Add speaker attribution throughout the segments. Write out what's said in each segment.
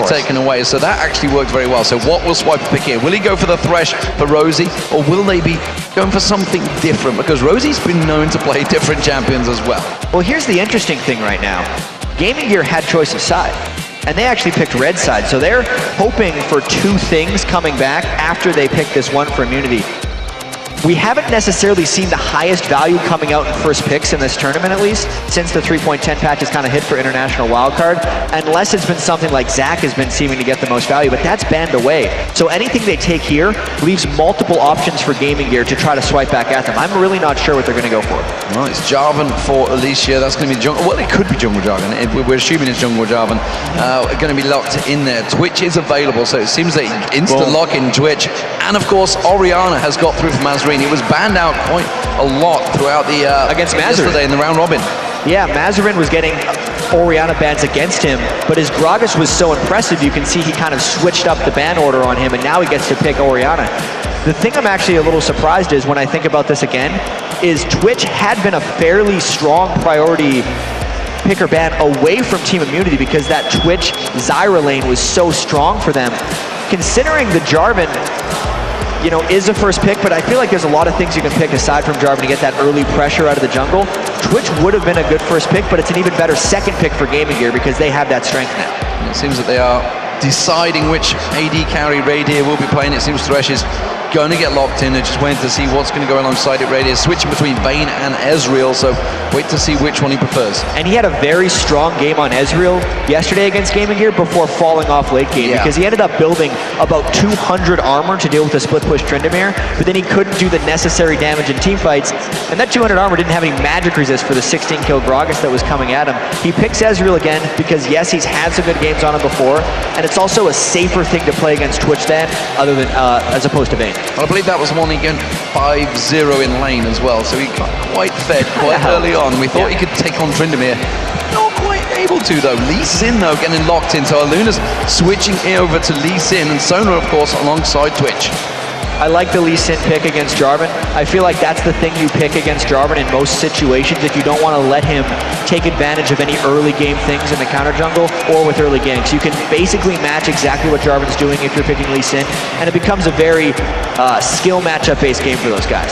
Speaker 1: be taken away. So that actually worked very well. So what will Swiper pick here? Will he go for the Thresh for Rosie, or will they be going for something different? Because Rosie's been known to play different champions as well.
Speaker 2: Well, here's the interesting thing right now. GamingGear had choice of side, and they actually picked red side. So they're hoping for two things coming back after they pick this one for immunity. We haven't necessarily seen the highest value coming out in first picks in this tournament, at least, since the 3.10 patch has kind of hit for International Wildcard, unless it's been something like Zach has been seeming to get the most value, but that's banned away. So anything they take here leaves multiple options for GamingGear to try to swipe back at them. I'm really not sure what they're going to go for.
Speaker 1: Well, it's Jarvan for Alicia. That's going to be jungle. Well, it could be jungle Jarvan. We're assuming it's jungle Jarvan. Going to be locked in there. Twitch is available, so it seems that instant lock in Twitch. And of course, Orianna has got through from Mazarin. He was banned out quite a lot throughout the
Speaker 2: against Mazarin
Speaker 1: yesterday in the round robin.
Speaker 2: Yeah, Mazarin was getting Orianna bans against him, but his Gragas was so impressive, you can see he kind of switched up the ban order on him, and now he gets to pick Orianna. The thing I'm actually a little surprised is, when I think about this again, is Twitch had been a fairly strong priority picker ban away from Team Immunity because that Twitch Zyra lane was so strong for them. Considering the Jarvan, you know, is a first pick, but I feel like there's a lot of things you can pick aside from Jarvan to get that early pressure out of the jungle. Twitch would have been a good first pick, but it's an even better second pick for GamingGear because they have that strength now.
Speaker 1: And it seems that they are deciding which AD carry Radier will be playing. It seems Thresh is going to get locked in. They're just waiting to see what's going to go alongside it. Radier switching between Vayne and Ezreal, so wait to see which one he prefers.
Speaker 2: And he had a very strong game on Ezreal yesterday against GamingGear before falling off late game because he ended up building about 200 armor to deal with the split push Tryndamere, but then he couldn't do the necessary damage in team fights, and that 200 armor didn't have any magic resist for the 16 kill Gragas that was coming at him. He picks Ezreal again because yes, he's had some good games on him before, and it's also a safer thing to play against Twitch than other than as opposed to Vayne.
Speaker 1: Well, I believe that was one he went 5-0 in lane as well, so he got quite fed quite early on. We thought he could take on Tryndamere. Not quite able to though. Lee Sin though getting locked in, so Aluna's switching over to Lee Sin, and Sona of course alongside Twitch.
Speaker 2: I like the Lee Sin pick against Jarvan. I feel like that's the thing you pick against Jarvan in most situations if you don't want to let him take advantage of any early game things in the counter jungle or with early ganks. You can basically match exactly what Jarvan's doing if you're picking Lee Sin, and it becomes a very skill matchup based game for those guys.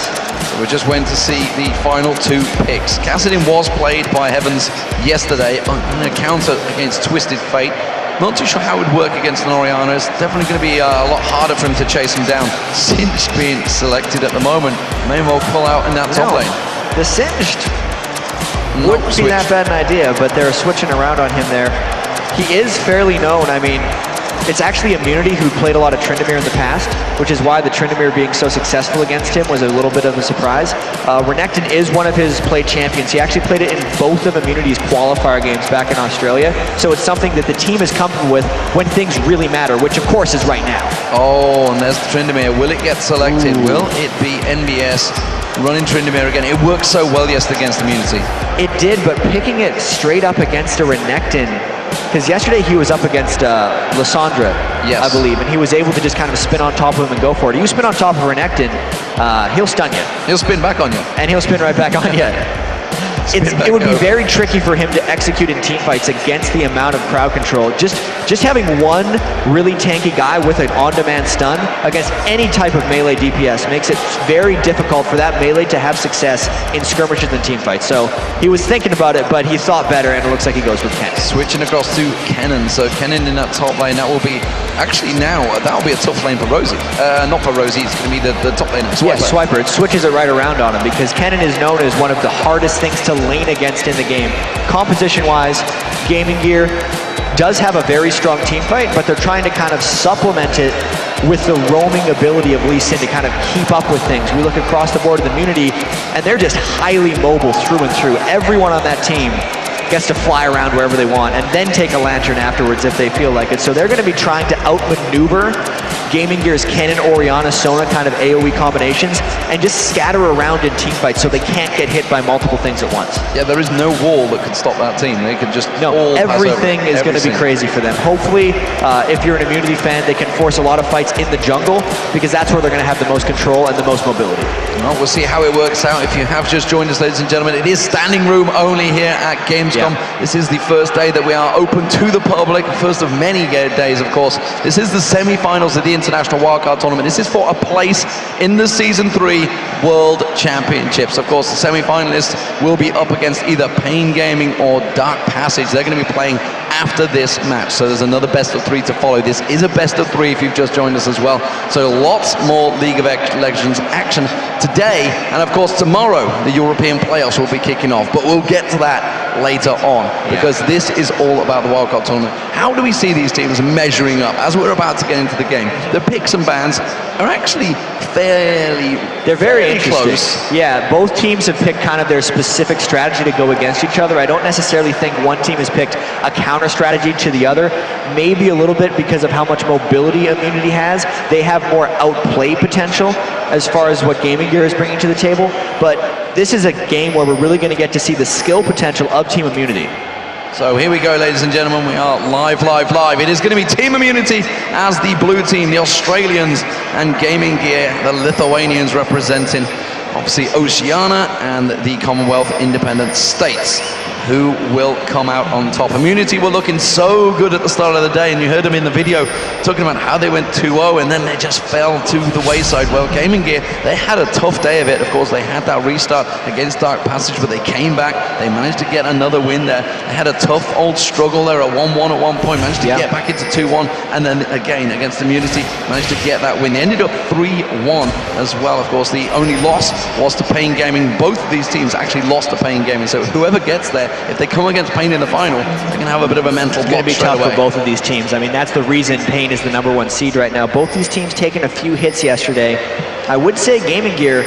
Speaker 1: So we just went to see the final two picks. Kassadin was played by Heavens yesterday on a counter against Twisted Fate. Not too sure how it would work against an Orianna. It's definitely going to be a lot harder for him to chase him down. Singed being selected at the moment. May well pull out in that top lane.
Speaker 2: The Singed wouldn't be that bad an idea, but they're switching around on him there. He is fairly known. I mean, it's actually Immunity who played a lot of Tryndamere in the past, which is why the Tryndamere being so successful against him was a little bit of a surprise. Renekton is one of his played champions. He actually played it in both of Immunity's qualifier games back in Australia, so it's something that the team is comfortable with when things really matter, which of course is right now.
Speaker 1: Oh, and there's the Tryndamere. Will it get selected? Ooh. Will it be NBS running Tryndamere again? It worked so well yesterday against Immunity.
Speaker 2: It did, but picking it straight up against a Renekton, because yesterday he was up against Lysandra, I believe, and he was able to just kind of spin on top of him and go for it. You spin on top of Renekton, he'll stun you.
Speaker 1: He'll spin back on you.
Speaker 2: And he'll spin right back on you. It would be very tricky for him to execute in teamfights against the amount of crowd control. Just having one really tanky guy with an on-demand stun against any type of melee DPS makes it very difficult for that melee to have success in skirmishes and teamfights. So he was thinking about it, but he thought better, and it looks like he goes with Ken.
Speaker 1: Switching across to Kennen. So Kennen in that top lane, that will be, actually now, that'll be a tough lane for Rosie. Not for Rosie, it's going to be the top lane of Swiper.
Speaker 2: Yeah, Swiper. It switches it right around on him because Kennen is known as one of the hardest things to lane against in the game. Composition-wise, GamingGear does have a very strong team fight, but they're trying to kind of supplement it with the roaming ability of Lee Sin to kind of keep up with things. We look across the board at Immunity, and they're just highly mobile through and through. Everyone on that team gets to fly around wherever they want and then take a lantern afterwards if they feel like it. So they're going to be trying to outmaneuver GamingGear's Cannon, Orianna, Sona kind of AoE combinations and just scatter around in team fights so they can't get hit by multiple things at once.
Speaker 1: Yeah, there is no wall that could stop that team. They could just all
Speaker 2: everything is going to be crazy for them. Hopefully, if you're an Immunity fan, they can force a lot of fights in the jungle because that's where they're going to have the most control and the most mobility.
Speaker 1: Well, we'll see how it works out. If you have just joined us, ladies and gentlemen, it is standing room only here at Gamescom.
Speaker 2: Yeah.
Speaker 1: This is the first day that we are open to the public, first of many days, of course. This is the semi-finals of the International Wildcard Tournament. This is for a place in the Season 3 World Championships. Of course, the semi-finalists will be up against either Pain Gaming or Dark Passage. They're going to be playing after this match, so there's another best of 3 to follow. This is a best of 3 if you've just joined us as well. So lots more League of Legends action today, and of course tomorrow the European playoffs will be kicking off, but we'll get to that later on because this is all about the Wildcard Tournament. How do we see these teams measuring up as we're about to get into the game? The picks and bans are actually they're very close.
Speaker 2: Yeah, both teams have picked kind of their specific strategy to go against each other. I don't necessarily think one team has picked a counter strategy to the other, maybe a little bit because of how much mobility Immunity has. They have more outplay potential as far as what GamingGear is bringing to the table, but this is a game where we're really going to get to see the skill potential of Team Immunity.
Speaker 1: So here we go, ladies and gentlemen. We are live. It is going to be Team Immunity as the blue team, the Australians, and GamingGear, the Lithuanians, representing obviously Oceania and the Commonwealth Independent States, who will come out on top. Immunity were looking so good at the start of the day, and you heard them in the video talking about how they went 2-0 and then they just fell to the wayside. Well, GamingGear, they had a tough day of it. Of course, they had that restart against Dark Passage, but they came back. They managed to get another win there. They had a tough old struggle there at 1-1 at one point, managed to get back into 2-1, and then again against Immunity, managed to get that win. They ended up 3-1 as well. Of course, the only loss was to Pain Gaming. Both of these teams actually lost to Pain Gaming, so whoever gets there, if they come against Pain in the final, they're going to have a bit of a mental block.
Speaker 2: It's going to be tough for both of these teams. I mean, that's the reason Pain is the #1 seed right now. Both these teams taking a few hits yesterday. I would say GamingGear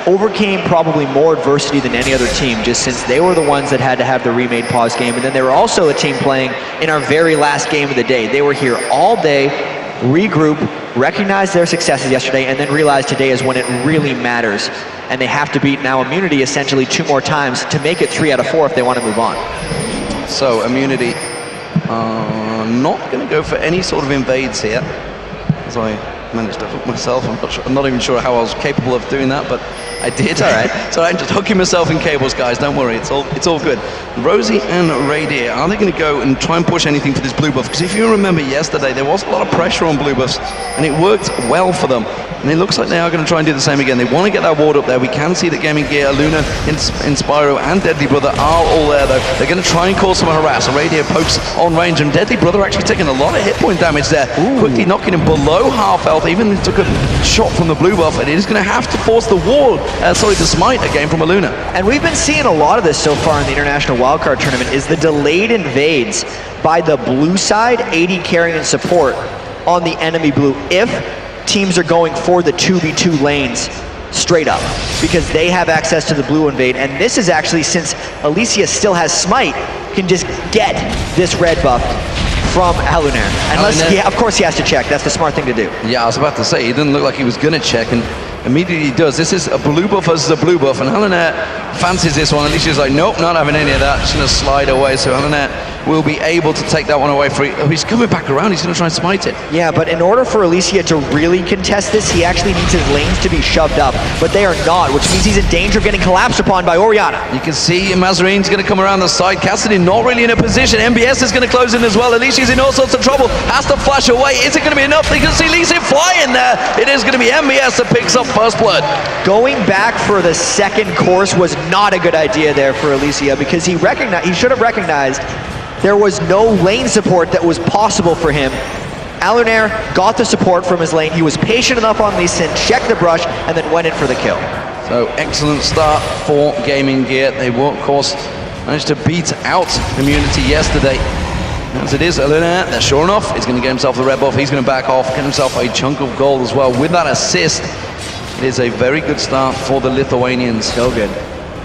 Speaker 2: overcame probably more adversity than any other team, just since they were the ones that had to have the remade pause game, and then they were also a team playing in our very last game of the day. They were here all day, regroup, recognize their successes yesterday, and then realize today is when it really matters. And they have to beat now Immunity essentially 2 more times to make it 3 out of 4 if they want to move on.
Speaker 1: So Immunity not going to go for any sort of invades here, as I managed to hook myself. I'm not even sure how I was capable of doing that, but I did.
Speaker 2: It's all right.
Speaker 1: So I'm just hooking myself in cables, guys. Don't worry, it's all good. Rosie and Radier, are they going to go and try and push anything for this blue buff? Because if you remember yesterday, there was a lot of pressure on blue buffs, and it worked well for them. And it looks like they are going to try and do the same again. They want to get that ward up there. We can see that GamingGear, Luna, Inspiro, and Deadly Brother are all there, though. They're going to try and cause some harass. Radier pokes on range, and Deadly Brother actually taking a lot of hit point damage there. Quickly knocking him below half health. Even took a shot from the blue buff, and it is going to have to force the ward, the smite again from a Luna.
Speaker 2: And we've been seeing a lot of this so far in the International Wildcard Tournament, is the delayed invades by the blue side, AD carrying and support on the enemy blue, if teams are going for the 2v2 lanes straight up, because they have access to the blue invade. And this is actually, since Alicia still has smite, can just get this red buff from Alunair. Unless, yeah, of course he has to check. That's the smart thing to do.
Speaker 1: Yeah, I was about to say, he didn't look like he was going to check, and immediately he does. This is a blue buff versus a blue buff, and Alunair fancies this one. Alicia's like, nope, not having any of that. Just going to slide away, so Alunair will be able to take that one away free. Oh, he's coming back around. He's going to try and smite it.
Speaker 2: Yeah, but in order for Alicia to really contest this, he actually needs his lanes to be shoved up, but they are not, which means he's in danger of getting collapsed upon by Orianna.
Speaker 1: You can see Mazarine's going to come around the side. Cassidy not really in a position. MBS is going to close in as well. Alicia's in all sorts of trouble. Has to flash away. Is it going to be enough? You can see Alicia flying there. It is going to be MBS that picks up first blood.
Speaker 2: Going back for the second course was not a good idea there for Alicia, because he should have recognized there was no lane support that was possible for him. Alunair got the support from his lane. He was patient enough on Lee Sin, checked the brush, and then went in for the kill.
Speaker 1: So excellent start for GamingGear. They will, of course, managed to beat out Immunity yesterday. As it is, Alunair, sure enough, he's going to get himself the red buff. He's going to back off, get himself a chunk of gold as well. With that assist, it is a very good start for the Lithuanians.
Speaker 2: So good.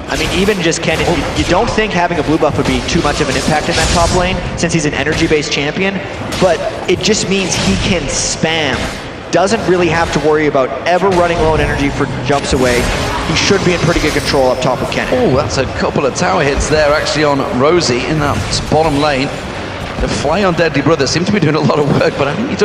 Speaker 2: I mean, even just Ken, you don't think having a blue buff would be too much of an impact in that top lane, since he's an energy-based champion, but it just means he can spam doesn't really have to worry about ever running low on energy for jumps away. He should be in pretty good control up top with Kennen.
Speaker 1: Oh, that's a couple of tower hits there actually on Rosie in that bottom lane. The fly on Deadly Brother seemed to be doing a lot of work, but I think he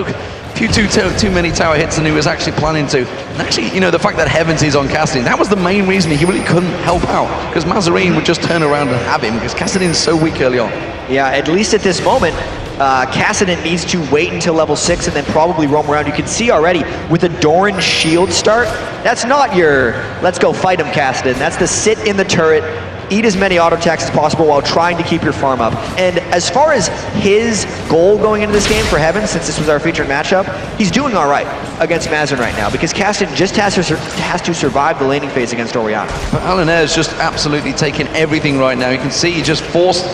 Speaker 1: took too many tower hits than he was actually planning to. And actually, you know, the fact that Heavens is on Cassidy, that was the main reason he really couldn't help out, because Mazarine would just turn around and have him, because Cassidy's so weak early on.
Speaker 2: Yeah, at least at this moment, Kassadin needs to wait until level 6 and then probably roam around. You can see already with the Doran shield start, that's not your let's go fight him, Kassadin. That's the sit in the turret, eat as many auto attacks as possible while trying to keep your farm up. And as far as his goal going into this game for Heaven, since this was our featured matchup, he's doing all right against Mazin right now, because Kassadin just has to survive the laning phase against Orianna.
Speaker 1: But Alainair is just absolutely taking everything right now. You can see he just forced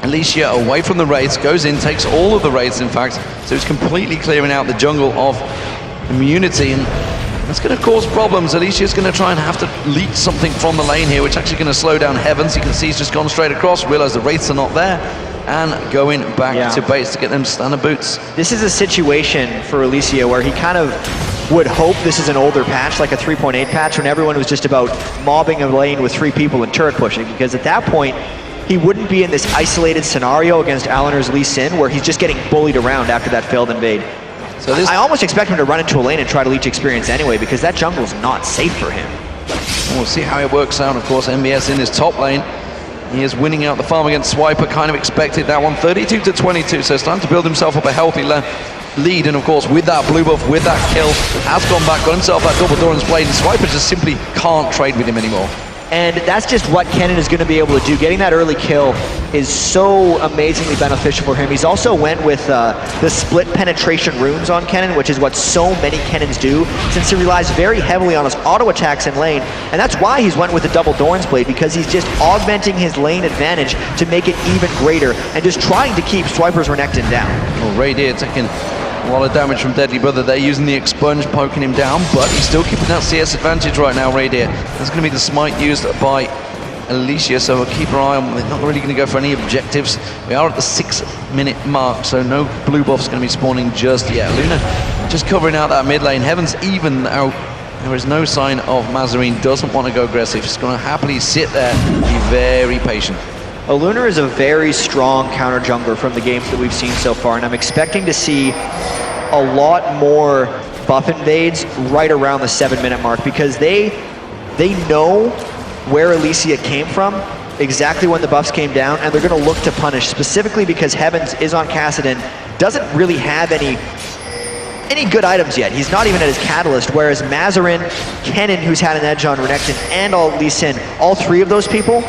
Speaker 1: Alicia away from the raids, goes in, takes all of the raids in fact, so he's completely clearing out the jungle of immunity, and that's going to cause problems. Alicia's going to try and have to leak something from the lane here, which is actually going to slow down Heavens. You can see he's just gone straight across, realize the wraiths are not there, and going back to base to get them standard boots.
Speaker 2: This is a situation for Alicia where he kind of would hope this is an older patch, like a 3.8 patch, when everyone was just about mobbing a lane with 3 people and turret pushing, because at that point, he wouldn't be in this isolated scenario against Alinair's Lee Sin where he's just getting bullied around after that failed invade. So I almost expect him to run into a lane and try to leech experience anyway, because that jungle's not safe for him.
Speaker 1: We'll see how it works out. Of course, MBS in his top lane. He is winning out the farm against Swiper, kind of expected that one, 32-22, so it's time to build himself up a healthy lead, and of course with that blue buff, with that kill, has gone back, got himself that double Doran's blade, and Swiper just simply can't trade with him anymore.
Speaker 2: And that's just what Kennen is going to be able to do. Getting that early kill is so amazingly beneficial for him. He's also went with the split penetration runes on Kennen, which is what so many Kennens do, since he relies very heavily on his auto attacks in lane. And that's why he's went with the double Doran's blade, because he's just augmenting his lane advantage to make it even greater and just trying to keep Swiper's Renekton down.
Speaker 1: Well, Radier taking a lot of damage from Deadly Brother. They're using the expunge, poking him down, but he's still keeping that CS advantage right now, Radier. That's going to be the smite used by Alicia, so we'll keep our eye on. We're not really going to go for any objectives. We are at the 6-minute mark, so no blue buff's going to be spawning just yet. Luna just covering out that mid lane. Heaven's even out. There is no sign of Mazarine doesn't want to go aggressive. He's going to happily sit there and be very patient.
Speaker 2: Luna is a very strong counter jungler from the games that we've seen so far, and I'm expecting to see a lot more buff invades right around the 7-minute mark, because they know where Alicia came from, exactly when the buffs came down, and they're going to look to punish, specifically because Heavens is on Kassadin, doesn't really have any good items yet. He's not even at his catalyst, whereas Mazarine, Kennen, who's had an edge on Renekton, and Lee Sin, all 3 of those people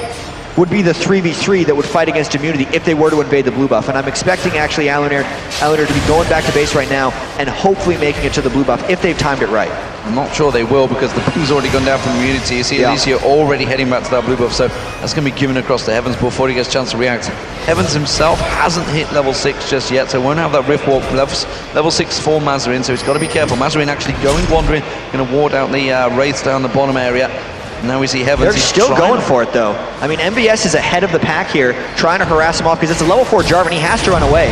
Speaker 2: would be the 3v3 that would fight against immunity if they were to invade the blue buff. And I'm expecting actually Alainair to be going back to base right now and hopefully making it to the blue buff if they've timed it right.
Speaker 1: I'm not sure they will, because the ping's already gone down from immunity. You see Alicia already heading back to that blue buff, so that's going to be given across to Heavens before he gets a chance to react. Heavens himself hasn't hit level 6 just yet, so won't have that Rift Walk level 6 for Mazarine, so he's got to be careful. Mazarine actually going wandering, going to ward out the wraiths down the bottom area. Now we see Heavens.
Speaker 2: They're still going for it though. I mean, MBS is ahead of the pack here, trying to harass him off, because it's a level 4 Jarvan. He has to run away.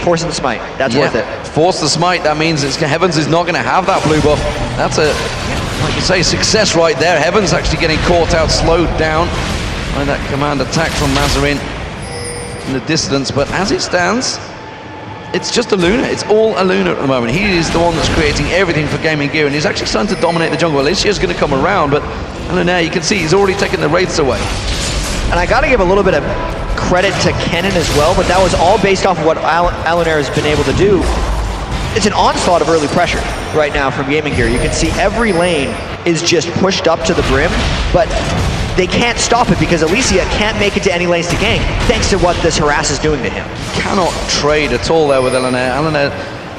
Speaker 2: Force him the smite. That's worth it.
Speaker 1: Force the smite. That means Heavens is not going to have that blue buff. That's a, like you say, success right there. Heavens actually getting caught out, slowed down by that command attack from Mazarine in the distance. But as it stands, it's just a Luna. It's all a Luna at the moment. He is the one that's creating everything for Gaming Gear, and he's actually starting to dominate the jungle. Alicia's going to come around, but Alainair, you can see he's already taken the wraiths away.
Speaker 2: And I got to give a little bit of credit to Kennen as well, but that was all based off of what Alainair has been able to do. It's an onslaught of early pressure right now from Gaming Gear. You can see every lane is just pushed up to the brim, but they can't stop it because Alicia can't make it to any lanes to gank, thanks to what this harass is doing to him.
Speaker 1: Cannot trade at all there with Alainair. Alainair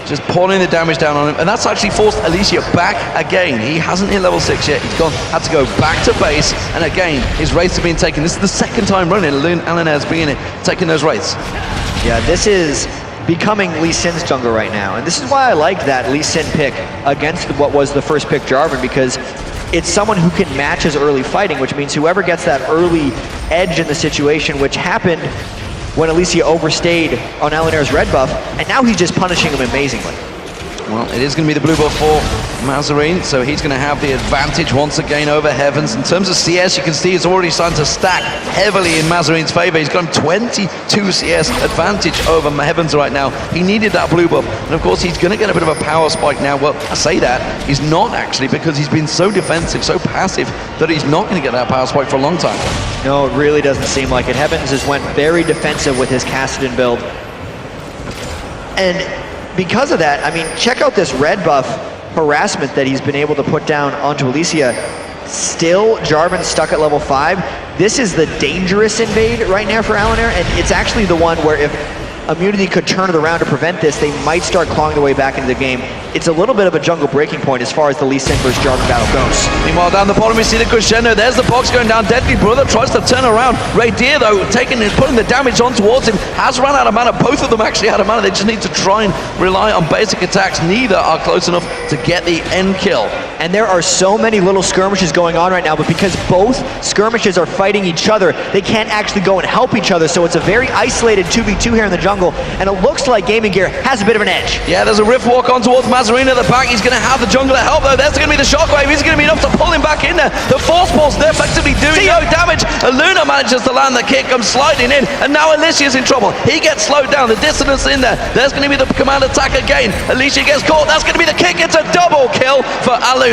Speaker 1: just pouring the damage down on him, and that's actually forced Alicia back again. He hasn't hit level 6 yet. He's had to go back to base, and again, his wraiths have been taken. This is the 2nd time running Alainair's been taking those wraiths.
Speaker 2: Yeah, this is becoming Lee Sin's jungle right now, and this is why I like that Lee Sin pick against what was the first pick Jarvan, because it's someone who can match his early fighting, which means whoever gets that early edge in the situation, which happened when Alicia overstayed on Alainair's red buff, and now he's just punishing him amazingly.
Speaker 1: Well, it is going to be the blue buff for Mazarine, so he's going to have the advantage once again over Heavens. In terms of CS, you can see it's already starting to stack heavily in Mazarine's favor. He's got 22 CS advantage over Heavens right now. He needed that blue buff, and of course he's going to get a bit of a power spike now. Well, I say that, he's not actually, because he's been so defensive, so passive, that he's not going to get that power spike for a long time.
Speaker 2: No, it really doesn't seem like it. Heavens has went very defensive with his Kassadin build. And because of that, I mean, check out this red buff harassment that he's been able to put down onto Alicia. Still, Jarvan stuck at level 5. This is the dangerous invade right now for Alanair, and it's actually the one where if Immunity could turn it around to prevent this, they might start clawing their way back into the game. It's a little bit of a jungle breaking point as far as the Lee Sin versus Jarvan battle goes.
Speaker 1: Meanwhile, down the bottom, we see the crescendo. There's the box going down. Deadly Brother tries to turn around. Raydir, though, putting the damage on towards him, has run out of mana. Both of them actually out of mana. They just need to try and rely on basic attacks. Neither are close enough to get the end kill.
Speaker 2: And there are so many little skirmishes going on right now, but because both skirmishes are fighting each other, they can't actually go and help each other, so it's a very isolated 2v2 here in the jungle, and it looks like Gaming Gear has a bit of an edge.
Speaker 1: Yeah, there's a rift walk on towards Mazarine at the back. He's going to have the jungler help, though. There's going to be the shockwave. He's going to be enough to pull him back in there. The force pulse, they're effectively doing no damage. Luna manages to land the kick, comes sliding in, and now Alicia's in trouble. He gets slowed down. The dissonance in there. There's going to be the command attack again. Alicia gets caught. That's going to be the kick. It's a double kill for Aluna.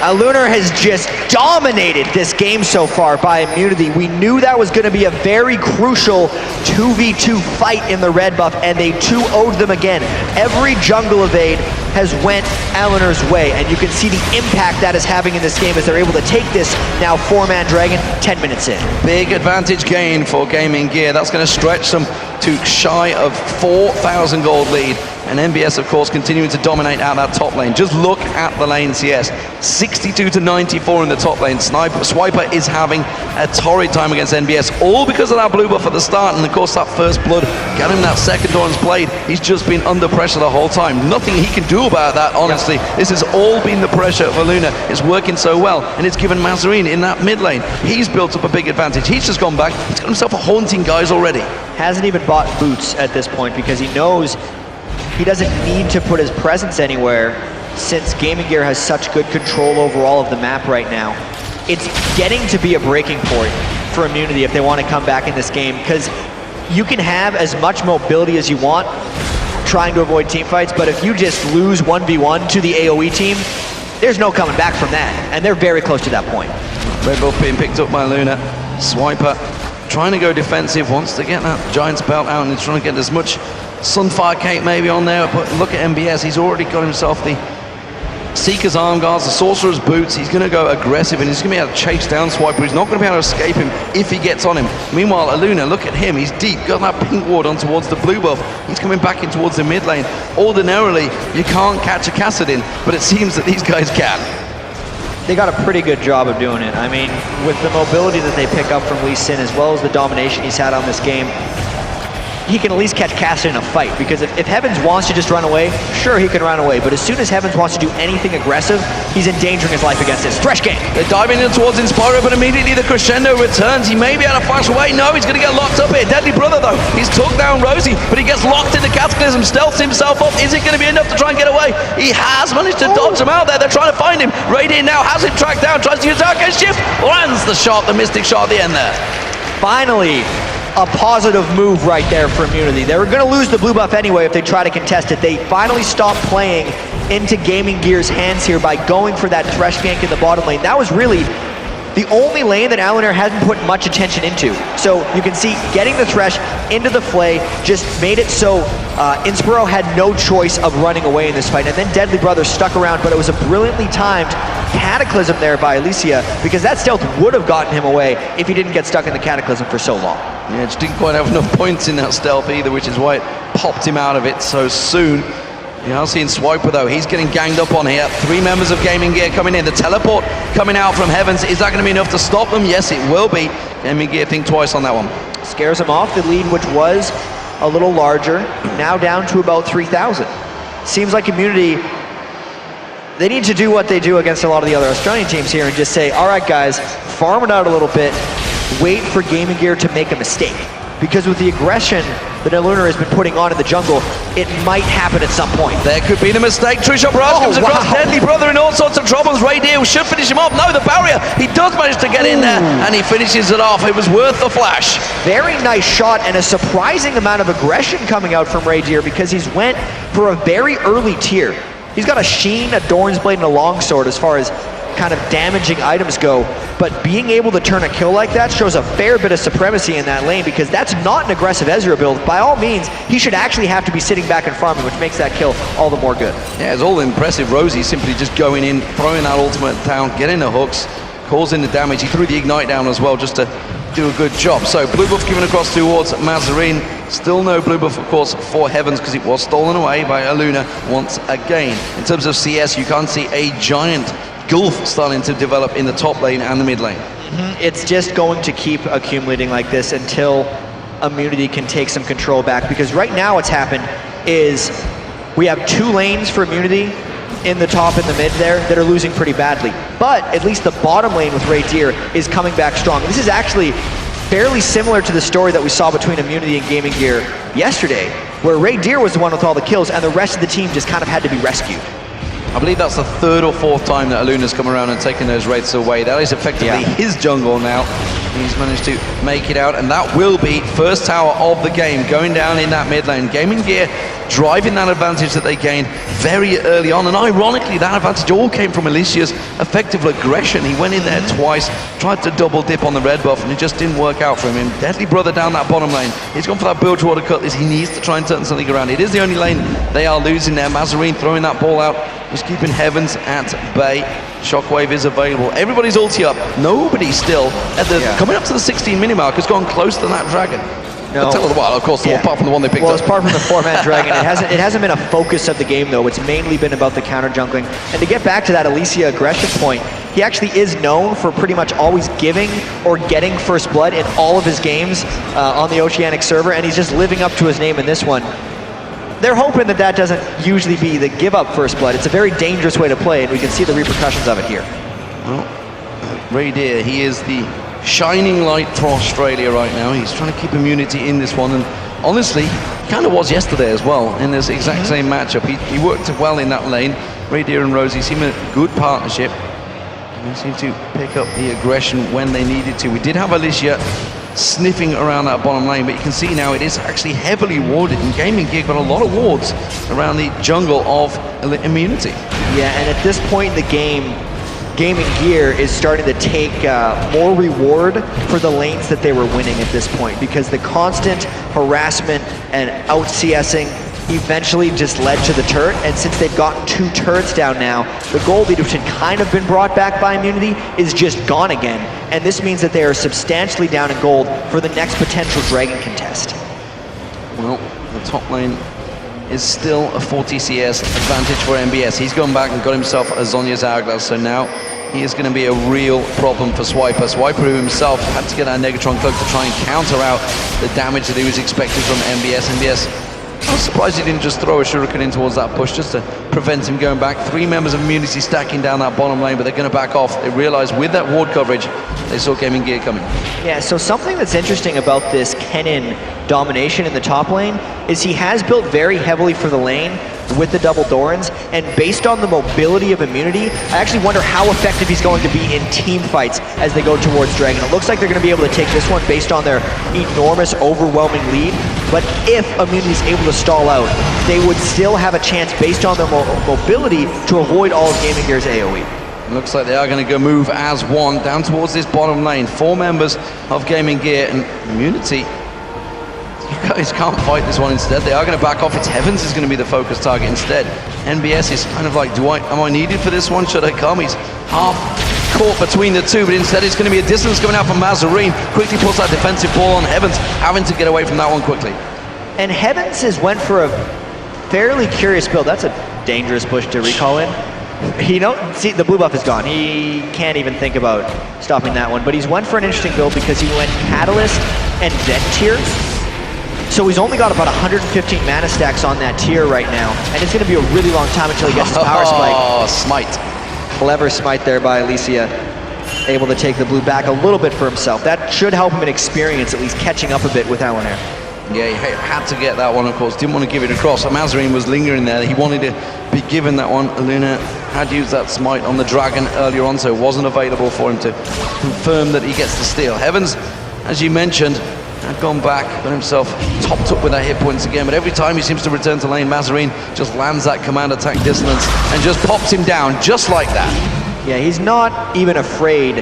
Speaker 2: Aluna has just dominated this game so far by Immunity. We knew that was going to be a very crucial 2v2 fight in the red buff, and they 2-0'd them again. Every jungle evade has went Aluna's way, and you can see the impact that is having in this game as they're able to take this now 4-man dragon 10 minutes in.
Speaker 1: Big advantage gain for Gaming Gear. That's going to stretch them to shy of 4,000 gold lead. And MBS, of course, continuing to dominate out that top lane. Just look at the lane CS. 62-94 in the top lane. Swiper is having a torrid time against NBS, all because of that blue buff at the start, and of course that first blood got him that second Doran's Blade. He's just been under pressure the whole time. Nothing he can do about that, honestly. Yep. This has all been the pressure for Luna. It's working so well, and it's given Mazarine in that mid lane. He's built up a big advantage. He's just gone back. He's got himself a haunting guys already.
Speaker 2: Hasn't even bought boots at this point because he knows he doesn't need to put his presence anywhere since Gaming Gear has such good control over all of the map right now. It's getting to be a breaking point for Immunity if they want to come back in this game, because you can have as much mobility as you want trying to avoid team fights, but if you just lose 1v1 to the AoE team, there's no coming back from that, and they're very close to that point.
Speaker 1: Red buff being picked up by Luna. Swiper trying to go defensive, wants to get that Giant's Belt out, and he's trying to get as much Sunfire Cape maybe on there, but look at MBS. He's already got himself the Seeker's Arm Guards, the Sorcerer's Boots. He's going to go aggressive, and he's going to be able to chase down Swiper. He's not going to be able to escape him if he gets on him. Meanwhile, Aluna, look at him. He's deep, got that pink ward on towards the blue buff. He's coming back in towards the mid lane. Ordinarily, you can't catch a Kassadin, but it seems that these guys can.
Speaker 2: They got a pretty good job of doing it. I mean, with the mobility that they pick up from Lee Sin, as well as the domination he's had on this game, he can at least catch Kassadin in a fight, because if Heavens wants to just run away, sure, he can run away, but as soon as Heavens wants to do anything aggressive, he's endangering his life against this. Thresh gang!
Speaker 1: They're diving in towards Inspiro, but immediately the crescendo returns. He may be able to flash away. No, he's going to get locked up here. Deadly Brother, though, he's took down Rosie, but he gets locked in the Cataclysm, stealths himself up. Is it going to be enough to try and get away? He has managed to dodge him out there. They're trying to find him. Radiant now has him tracked down, tries to use Arcane Shift, lands the shot, the Mystic Shot at the end there.
Speaker 2: Finally, a positive move right there for Immunity. They were going to lose the blue buff anyway if they try to contest it. They finally stopped playing into Gaming Gear's hands here by going for that Thresh gank in the bottom lane. That was really the only lane that Alanair hadn't put much attention into. So you can see getting the Thresh into the Flay just made it so Inspiro had no choice of running away in this fight. And then Deadly Brother stuck around, but it was a brilliantly timed Cataclysm there by Alicia, because that stealth would have gotten him away if he didn't get stuck in the Cataclysm for so long.
Speaker 1: Yeah, just didn't quite have enough points in that stealth either, which is why it popped him out of it so soon. You know, seeing Swiper though, he's getting ganged up on here. 3 members of Gaming Gear coming in. The teleport coming out from Heavens. Is that going to be enough to stop them? Yes, it will be. Gaming Gear think twice on that one.
Speaker 2: Scares him off. The lead, which was a little larger, now down to about 3,000. Seems like Immunity, they need to do what they do against a lot of the other Australian teams here and just say, all right guys, farm it out a little bit, wait for Gaming Gear to make a mistake. Because with the aggression that Aluna has been putting on in the jungle, it might happen at some point.
Speaker 1: There could be the mistake. Trishop Raj comes across. Deadly Brother in all sorts of troubles. Ray Deer should finish him off. No, the barrier. He does manage to get in there, and he finishes it off. It was worth the flash.
Speaker 2: Very nice shot, and a surprising amount of aggression coming out from Ray Deer because he's went for a very early tier. He's got a Sheen, a Doran's Blade, and a Longsword as far as kind of damaging items go, but being able to turn a kill like that shows a fair bit of supremacy in that lane because that's not an aggressive Ezreal build. By all means, he should actually have to be sitting back and farming, which makes that kill all the more good.
Speaker 1: Yeah, it's all impressive. Rosie simply just going in, throwing that ultimate down, getting the hooks, causing the damage. He threw the Ignite down as well just to do a good job. So blue buff given across towards Mazarine. Still no blue buff, of course, for Heavens because it was stolen away by Aluna once again. In terms of CS, you can't see a giant gulf starting to develop in the top lane and the mid lane.
Speaker 2: It's just going to keep accumulating like this until Immunity can take some control back, because right now what's happened is we have 2 lanes for Immunity in the top and the mid there that are losing pretty badly, but at least the bottom lane with Ray Deer is coming back strong. This is actually fairly similar to the story that we saw between Immunity and Gaming Gear yesterday, where Ray Deer was the one with all the kills and the rest of the team just kind of had to be rescued.
Speaker 1: I believe that's the 3rd or 4th time that Aluna's come around and taken those wraiths away. That is effectively his jungle now. He's managed to make it out, and that will be first tower of the game going down in that mid lane. Gaming Gear driving that advantage that they gained very early on, and ironically that advantage all came from Alicia's effective aggression. He went in there twice, tried to double dip on the red buff, and it just didn't work out for him. And Deadly Brother down that bottom lane, he's gone for that build water cutlass. He needs to try and turn something around. It is the only lane they are losing there. Mazarine throwing that ball out, just keeping Heavens at bay. Shockwave is available. Everybody's ulti up. Nobody still at the coming up to the 16-minute mark has gone close to that dragon. No. But tell us what, of course, apart from the one they picked up.
Speaker 2: Apart from the 4-man dragon, it hasn't been a focus of the game though. It's mainly been about the counter jungling. And to get back to that Alicia aggression point, he actually is known for pretty much always giving or getting first blood in all of his games on the Oceanic server, and he's just living up to his name in this one. They're hoping that that doesn't usually be the give up first blood. It's a very dangerous way to play, and we can see the repercussions of it here.
Speaker 1: Well, Ray Deer, he is the shining light for Australia right now. He's trying to keep Immunity in this one, and honestly, he kind of was yesterday as well in this exact same matchup. He worked well in that lane. Ray Deer and Rosie seem a good partnership. They seem to pick up the aggression when they needed to. We did have Alicia sniffing around that bottom lane, but you can see now it is actually heavily warded, and Gaming Gear got a lot of wards around the jungle of Immunity.
Speaker 2: Yeah, and at this point in the game, Gaming Gear is starting to take more reward for the lanes that they were winning at this point, because the constant harassment and out-CSing eventually just led to the turret, and since they've gotten 2 turrets down now, the gold lead, which had kind of been brought back by Immunity, is just gone again, and this means that they are substantially down in gold for the next potential Dragon contest.
Speaker 1: Well, the top lane is still a 40 CS advantage for MBS. He's gone back and got himself a Zhonya's Hourglass, so now he is going to be a real problem for Swiper. Swiper, who himself had to get that Negatron Cloak to try and counter out the damage that he was expecting from MBS. MBS, I was surprised he didn't just throw a shuriken in towards that push just to prevent him going back. 3 members of Immunity stacking down that bottom lane, but they're going to back off. They realized with that ward coverage, they saw Gaming Gear coming.
Speaker 2: Yeah, so something that's interesting about this Kennen domination in the top lane is he has built very heavily for the lane with the double Dorans, and based on the mobility of Immunity, I actually wonder how effective he's going to be in team fights as they go towards Dragon. It looks like they're going to be able to take this one based on their enormous, overwhelming lead, but if Immunity is able to stall out, they would still have a chance based on their mobility to avoid all of Gaming Gear's AoE.
Speaker 1: Looks like they are going to go move as one down towards this bottom lane. 4 members of Gaming Gear and Immunity. You guys can't fight this one instead. They are going to back off. It's Heavens is going to be the focus target instead. NBS is kind of like, am I needed for this one? Should I come? He's half caught between the two, but instead it's going to be a distance coming out from Mazarine. Quickly puts that defensive ball on Heavens, having to get away from that one quickly.
Speaker 2: And Heavens has went for a fairly curious build. That's a dangerous bush to recall in. See, the blue buff is gone. He can't even think about stopping that one, but he's went for an interesting build because he went Catalyst and then Tier. So he's only got about 115 mana stacks on that tier right now, and it's going to be a really long time until he gets his power spike.
Speaker 1: Oh, smite.
Speaker 2: Clever smite there by Alicia, able to take the blue back a little bit for himself. That should help him in experience, at least catching up a bit with Eleanor.
Speaker 1: Yeah, he had to get that one, of course. Didn't want to give it across. Mazarine was lingering there. He wanted to be given that one. Luna had used that smite on the dragon earlier on, so it wasn't available for him to confirm that he gets the steal. Heavens, as you mentioned, had gone back, got himself topped up with that hit points again, but every time he seems to return to lane, Mazarine just lands that command attack dissonance and just pops him down just like that.
Speaker 2: Yeah, he's not even afraid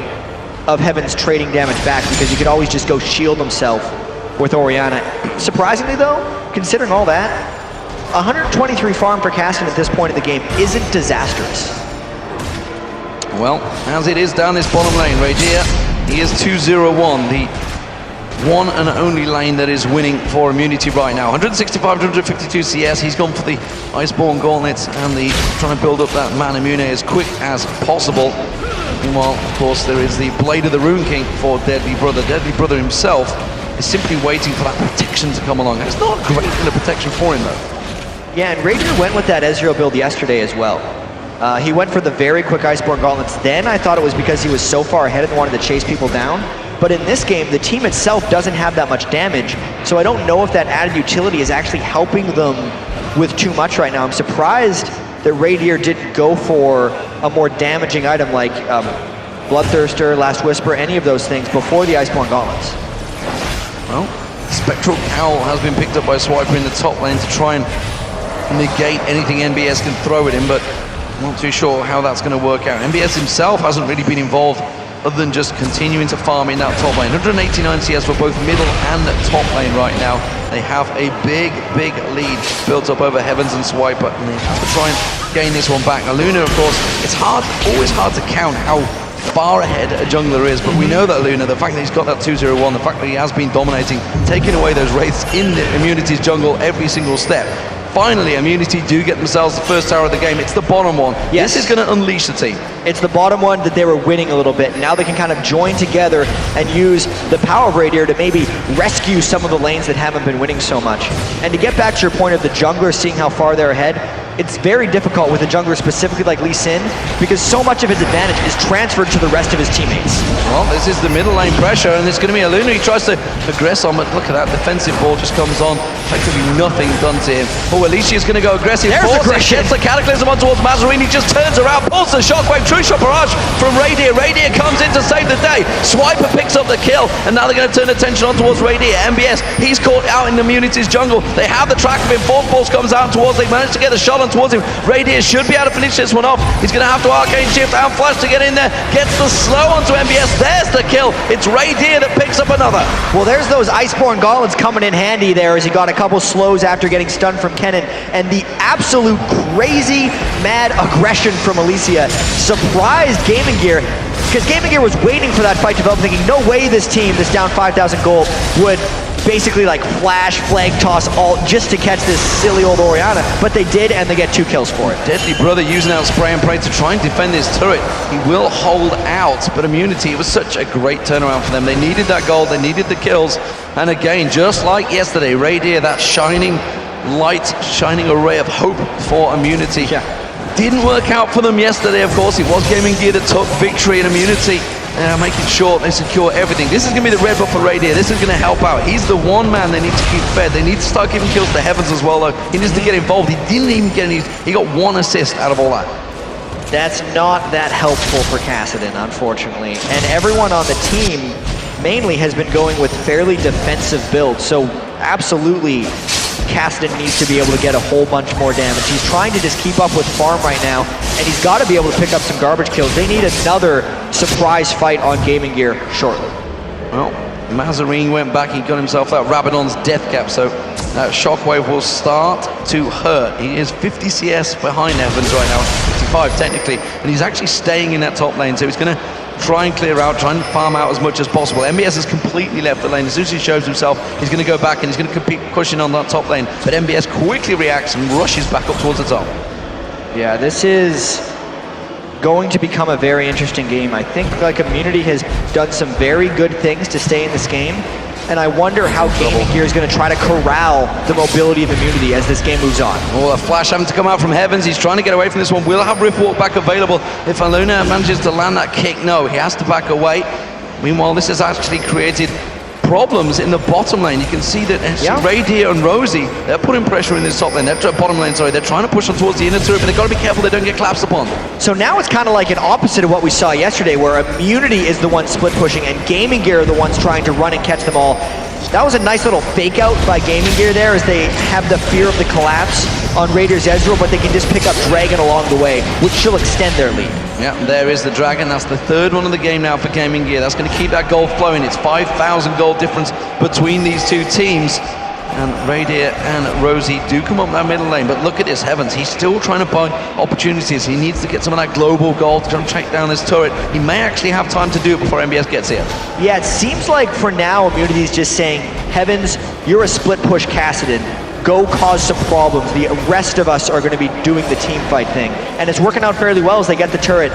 Speaker 2: of Heaven's trading damage back because he could always just go shield himself with Orianna. Surprisingly though, considering all that, 123 farm for Cassidy at this point in the game isn't disastrous.
Speaker 1: Well, as it is down this bottom lane, Radier, he is 2-0-1, the one and only lane that is winning for Immunity right now. 165, 152 CS, he's gone for the Iceborne Gauntlets and the trying to build up that man immune as quick as possible. Meanwhile, of course, there is the Blade of the Rune King for Deadly Brother. Deadly Brother himself is simply waiting for that protection to come along. It's not a great deal of protection for him, though.
Speaker 2: Yeah, and Radier went with that Ezreal build yesterday as well. He went for the very quick Iceborne Gauntlets. Then I thought it was because he was so far ahead and wanted to chase people down. But in this game, the team itself doesn't have that much damage, so I don't know if that added utility is actually helping them with too much right now. I'm surprised that Radier didn't go for a more damaging item like Bloodthirster, Last Whisper, any of those things before the Iceborne Gauntlets.
Speaker 1: Well, Spectral Cowl has been picked up by Swiper in the top lane to try and negate anything NBS can throw at him, but I'm not too sure how that's going to work out. NBS himself hasn't really been involved other than just continuing to farm in that top lane. 189 CS for both middle and top lane right now. They have a big lead built up over Heavens and Swiper, and they have to try and gain this one back. Now Luna, of course, it's always hard to count how far ahead a jungler is, but we know that Luna, the fact that he's got that 2-0-1, the fact that he has been dominating, taking away those wraiths in the Immunity's jungle every single step. Finally, Immunity do get themselves the first tower of the game. It's the bottom one.
Speaker 2: Yes.
Speaker 1: This is going to unleash the team.
Speaker 2: It's the bottom one that they were winning a little bit. Now they can kind of join together and use the power of Radier to maybe rescue some of the lanes that haven't been winning so much. And to get back to your point of the jungler seeing how far they're ahead, it's very difficult with a jungler specifically like Lee Sin because so much of his advantage is transferred to the rest of his teammates.
Speaker 1: Well, this is the middle lane pressure, and it's going to be a Luna. He tries to aggress on, but look at that defensive ball just comes on. Effectively nothing done to him. Oh, Alicia's going to go aggressive.
Speaker 2: There's aggression.
Speaker 1: Gets the Cataclysm on towards Mazarine. He just turns around, pulls the shockwave. True shot barrage from Radier. Radier comes in to save the day. Swiper picks up the kill, and now they're going to turn attention on towards Radier. MBS, he's caught out in Immunity's jungle. They have the track of him. Force Pulse comes out towards. They managed to get the shot on towards him. Radier should be able to finish this one off. He's going to have to Arcane Shift and Flash to get in there. Gets the slow onto MBS. There's the kill. It's Radier that picks up another.
Speaker 2: Well, there's those Iceborne Gauntlets coming in handy there as he got a couple slows after getting stunned from Kennen. And the absolute crazy, mad aggression from Alicia surprised GamingGear, because GamingGear was waiting for that fight to develop, thinking no way this team, this down 5,000 gold, would basically like flash, flag toss, alt just to catch this silly old Orianna, but they did, and they get 2 kills for it.
Speaker 1: Deadly Brother using out Spray and Pray to try and defend this turret. He will hold out, but Immunity, it was such a great turnaround for them. They needed that gold, they needed the kills, and again, just like yesterday, Radier, that shining light, shining array of hope for Immunity.
Speaker 2: Yeah.
Speaker 1: Didn't work out for them yesterday, of course. It was GamingGear that took victory in Immunity. Making sure they secure everything. This is going to be the red buff for Radier. This is going to help out. He's the one man they need to keep fed. They need to start giving kills to Heavens as well, though. He needs to get involved. He didn't even get any. He got 1 assist out of all that.
Speaker 2: That's not that helpful for Kassadin, unfortunately. And everyone on the team mainly has been going with fairly defensive builds. So absolutely, Kassadin needs to be able to get a whole bunch more damage. He's trying to just keep up with farm right now, and he's got to be able to pick up some garbage kills. They need another surprise fight on GamingGear shortly.
Speaker 1: Well, Mazarine went back, he got himself that Rabadon's death cap, so that Shockwave will start to hurt. He is 50 CS behind Evans right now, 55 technically, and he's actually staying in that top lane, so he's going to try and clear out, try and farm out as much as possible. MBS has completely left the lane. As soon as he shows himself, he's going to go back and he's going to compete pushing on that top lane, but MBS quickly reacts and rushes back up towards the top.
Speaker 2: Yeah, this is going to become a very interesting game. I think like Immunity has done some very good things to stay in this game, and I wonder how GamingGear is going to try to corral the mobility of Immunity as this game moves on.
Speaker 1: Oh, a flash having to come out from Heavens. He's trying to get away from this one. We'll have Riftwalk back available if Aluna manages to land that kick. No, he has to back away. Meanwhile, this has actually created problems in the bottom lane. You can see that Radier and Rosie, they're putting pressure in this top lane. They're bottom lane, sorry. They're trying to push them towards the inner turret, but they've got to be careful they don't get collapsed upon.
Speaker 2: So now it's kind of like an opposite of what we saw yesterday, where Immunity is the one split pushing and GamingGear are the ones trying to run and catch them all. That was a nice little fake out by GamingGear there, as they have the fear of the collapse on Raiders Ezreal, but they can just pick up Dragon along the way, which should extend their lead.
Speaker 1: Yeah, there is the Dragon. That's the third one of the game now for GamingGear. That's going to keep that gold flowing. It's 5,000 gold difference between these two teams. And Radier and Rosie do come up that middle lane, but look at this, Heavens, he's still trying to buy opportunities. He needs to get some of that global gold to try and track down this turret. He may actually have time to do it before MBS gets here.
Speaker 2: Yeah, it seems like for now, Immunity is just saying, Heavens, you're a split push Kassadin. Go cause some problems. The rest of us are going to be doing the team fight thing. And it's working out fairly well as they get the turret.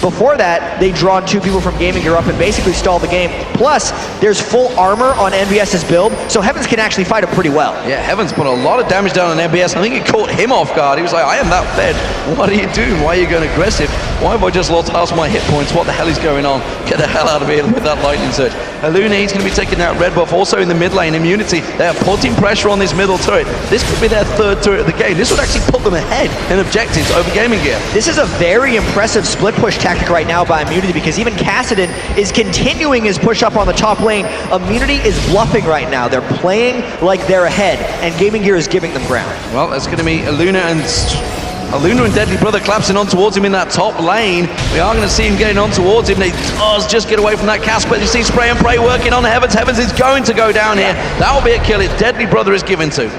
Speaker 2: Before that, they drawn two people from GamingGear up and basically stalled the game. Plus, there's full armor on NBS's build, so Heavens can actually fight it pretty well.
Speaker 1: Yeah, Heavens put a lot of damage down on NBS. I think it caught him off guard. He was like, I am that fed. What are you doing? Why are you going aggressive? Why have I just lost half my hit points? What the hell is going on? Get the hell out of here with that lightning surge. Luna, he's going to be taking that red buff. Also in the mid lane, Immunity, they're putting pressure on this middle turret. This could be their third turret of the game. This would actually put them ahead in objectives over GamingGear.
Speaker 2: This is a very impressive split push tactic right now by Immunity, because even Kassadin is continuing his push up on the top lane. Immunity is bluffing right now. They're playing like they're ahead, and GamingGear is giving them ground.
Speaker 1: Well, that's going to be Luna and Deadly Brother collapsing on towards him in that top lane. We are going to see him getting on towards him. They just get away from that cast, but you see Spray and Pray working on Heavens. Heavens is going to go down here. That will be a kill. It's Deadly Brother is given to.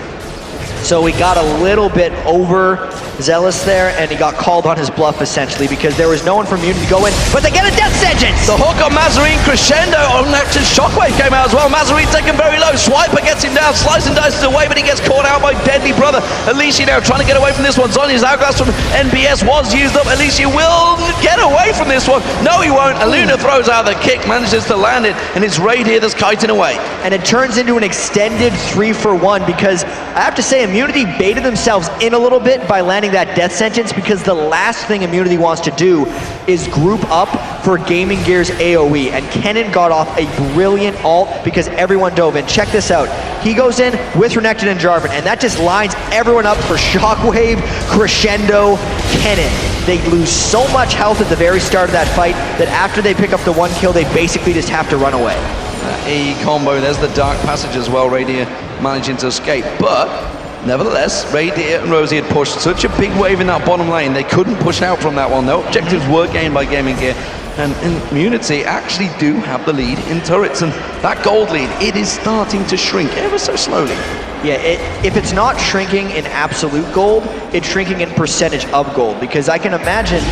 Speaker 2: So we got a little bit overzealous there, and he got called on his bluff, essentially, because there was no one from Immunity to go in, but they get a Death Sentence!
Speaker 1: The hook on Mazarine crescendo, on action Shockwave came out as well. Mazarine taken very low, Swiper gets him down, slicing dices away, but he gets caught out by Deadly Brother. Alicia now trying to get away from this one. Zonya's Hourglass from NBS was used up. Alicia will get away from this one. No, he won't. Aluna throws out the kick, manages to land it, and it's Radier that's kiting away.
Speaker 2: And it turns into an extended 3-for-1, because I have to say, Immunity baited themselves in a little bit by landing that Death Sentence, because the last thing Immunity wants to do is group up for GamingGear's AoE, and Kennen got off a brilliant ult because everyone dove in. Check this out. He goes in with Renekton and Jarvan, and that just lines everyone up for Shockwave, Crescendo, Kennen. They lose so much health at the very start of that fight that after they pick up the one kill, they basically just have to run away.
Speaker 1: AE combo, there's the Dark Passage as well, Radier managing to escape, but nevertheless, Radier and Rosie had pushed such a big wave in that bottom lane, they couldn't push out from that one. No objectives were gained by GamingGear, and Immunity actually do have the lead in turrets, and that gold lead, it is starting to shrink ever so slowly.
Speaker 2: Yeah, if it's not shrinking in absolute gold, it's shrinking in percentage of gold, because I can imagine,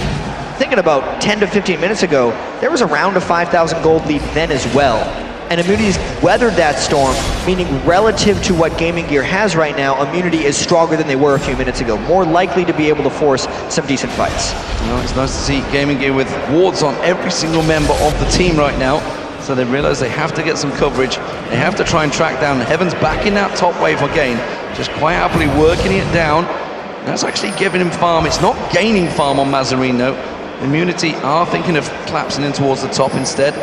Speaker 2: thinking about 10 to 15 minutes ago, there was around a 5,000 gold lead then as well. And Immunity's weathered that storm, meaning relative to what GamingGear has right now, Immunity is stronger than they were a few minutes ago, more likely to be able to force some decent fights.
Speaker 1: Well, it's nice to see GamingGear with wards on every single member of the team right now, so they realize they have to get some coverage. They have to try and track down Heavens back in that top wave again, just quite happily working it down. That's actually giving him farm. It's not gaining farm on Mazarine, though. Immunity are thinking of collapsing in towards the top instead.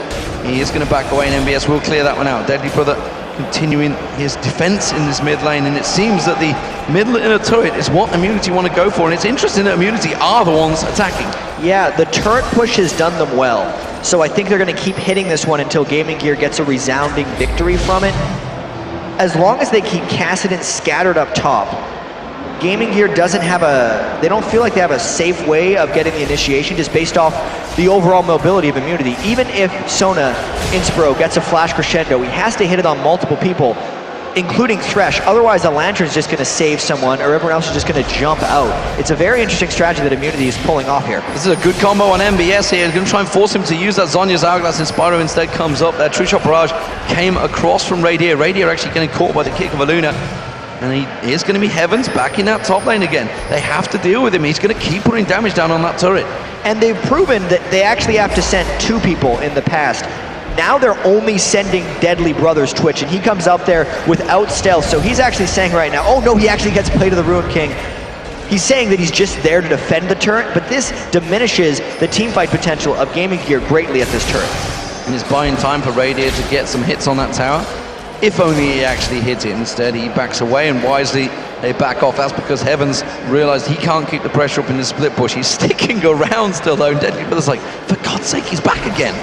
Speaker 1: He is going to back away, and MBS will clear that one out. Deadly Brother continuing his defense in this mid lane, and it seems that the middle inner turret is what Immunity want to go for, and it's interesting that Immunity are the ones attacking.
Speaker 2: Yeah, the turret push has done them well, so I think they're going to keep hitting this one until GamingGear gets a resounding victory from it. As long as they keep Kassadin scattered up top, GamingGear doesn't have they don't feel like they have a safe way of getting the initiation just based off the overall mobility of Immunity. Even if Sona Inspiro gets a flash crescendo, he has to hit it on multiple people, including Thresh. Otherwise, the Lantern's just going to save someone, or everyone else is just going to jump out. It's a very interesting strategy that Immunity is pulling off here.
Speaker 1: This is a good combo on MBS here. He's going to try and force him to use that Zonya's Hourglass, and Spyro instead comes up. That True Shot Barrage came across from Radier. Radier actually getting caught by the kick of Aluna. And he is going to be Heavens back in that top lane again. They have to deal with him. He's going to keep putting damage down on that turret.
Speaker 2: And they've proven that they actually have to send two people in the past. Now they're only sending Deadly Brother's Twitch, and he comes out there without stealth. So he's actually saying right now, oh no, he actually gets Play to the Ruined King. He's saying that he's just there to defend the turret, but this diminishes the teamfight potential of GamingGear greatly at this turret.
Speaker 1: And it's buying time for Radier to get some hits on that tower. If only he actually hit it. Instead, he backs away, and wisely they back off. That's because Heavens realized he can't keep the pressure up in the split push. He's sticking around still, though. Deadly Brother's like, for God's sake, he's back again.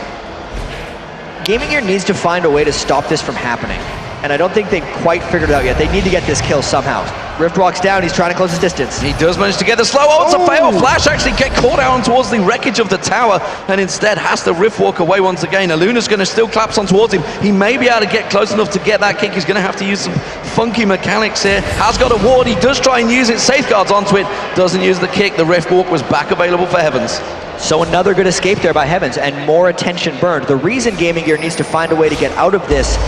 Speaker 2: GamingGear needs to find a way to stop this from happening. And I don't think they've quite figured it out yet. They need to get this kill somehow. Rift walks down, he's trying to close his distance.
Speaker 1: He does manage to get the slow. Oh, it's a fail. Flash actually get caught out towards the wreckage of the tower, and instead has to Rift walk away once again. Aluna's going to still collapse on towards him. He may be able to get close enough to get that kick. He's going to have to use some funky mechanics here. Has got a ward. He does try and use it. Safeguards onto it. Doesn't use the kick. The Rift walk was back available for Heavens.
Speaker 2: So another good escape there by Heavens, and more attention burned. The reason GamingGear needs to find a way to get out of this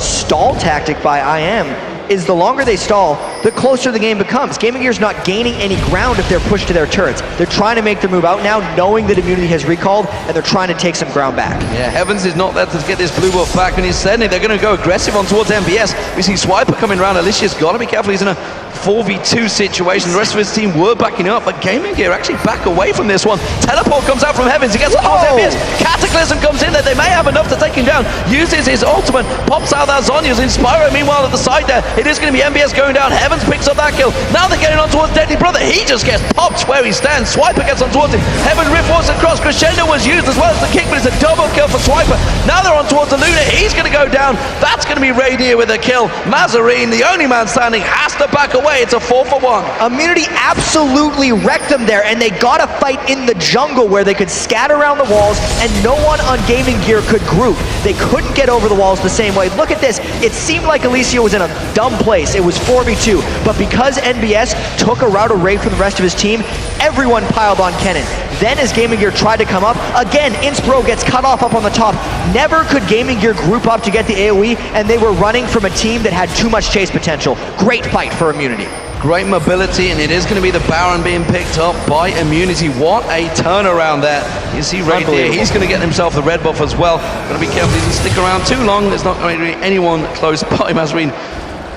Speaker 2: stall tactic by IM is the longer they stall, the closer the game becomes. GamingGear's not gaining any ground if they're pushed to their turrets. They're trying to make their move out now, knowing that immunity has recalled, and they're trying to take some ground back.
Speaker 1: Yeah, Heavens is not there to get this blue buff back, and instead they're going to go aggressive on towards MBS. We see Swiper coming around. Alicia's got to be careful. He's in a 4v2 situation. The rest of his team were backing up, but GamingGear actually back away from this one. Teleport comes out from Heavens. He gets on towards MBS. Cataclysm comes in there. They may have enough to take him down. Uses his ultimate. Pops out that Zonya's. Inspiro, meanwhile, at the side there. It is going to be MBS going down. Heavens picks up that kill. Now they're getting on towards Deadly Brother. He just gets popped where he stands. Swiper gets on towards him. Heaven Rift walks across. Crescendo was used as well as the kick, but it's a double kill for Swiper. Now they're on towards the Luna. He's going to go down. That's going to be Radier with a kill. Mazarine, the only man standing, has to back away. It's a 4-for-1.
Speaker 2: Immunity absolutely wrecked them there, and they got to fight in the jungle where they could scatter around the walls, and no one on GamingGear could group. They couldn't get over the walls the same way. Look at this. It seemed like Alicia was in a dumb place. It was 4v2, but because NBS took a route away from the rest of his team, everyone piled on Kennen. Then as GamingGear tried to come up, again, Inspro gets cut off up on the top. Never could GamingGear group up to get the AoE, and they were running from a team that had too much chase potential. Great fight for Immunity.
Speaker 1: Great mobility, and it is going to be the Baron being picked up by Immunity. What a turnaround there. You see right there, he's going to get himself the red buff as well. Got to be careful, he doesn't stick around too long. There's not going to be anyone close by. Mazarine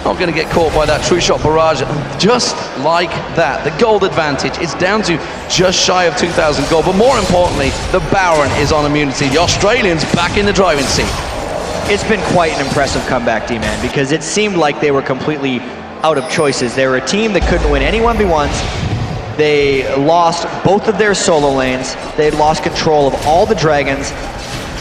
Speaker 1: not going to get caught by that true shot barrage. Just like that, the gold advantage, it's down to just shy of 2,000 gold, but more importantly, the Baron is on Immunity. The Australians back in the driving seat.
Speaker 2: It's been quite an impressive comeback, D-Man, because it seemed like they were completely out of choices. They were a team that couldn't win any 1v1s. They lost both of their solo lanes. They lost control of all the dragons.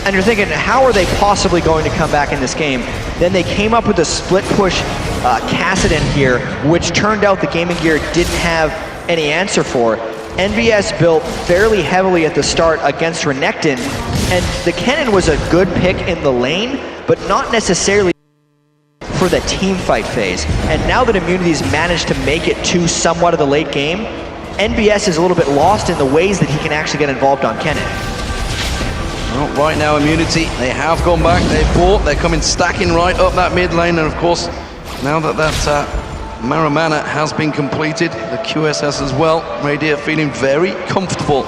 Speaker 2: And you're thinking, how are they possibly going to come back in this game? Then they came up with a split push Kassadin here, which turned out the GamingGear didn't have any answer for. NBS built fairly heavily at the start against Renekton, and the Kennen was a good pick in the lane, but not necessarily for the team fight phase. And now that Immunity's managed to make it to somewhat of the late game, NBS is a little bit lost in the ways that he can actually get involved on Kennen.
Speaker 1: Well, right now, Immunity, they have gone back, they've fought, they're coming stacking right up that mid lane, and of course, now that Maramana has been completed, the QSS as well, Radier feeling very comfortable.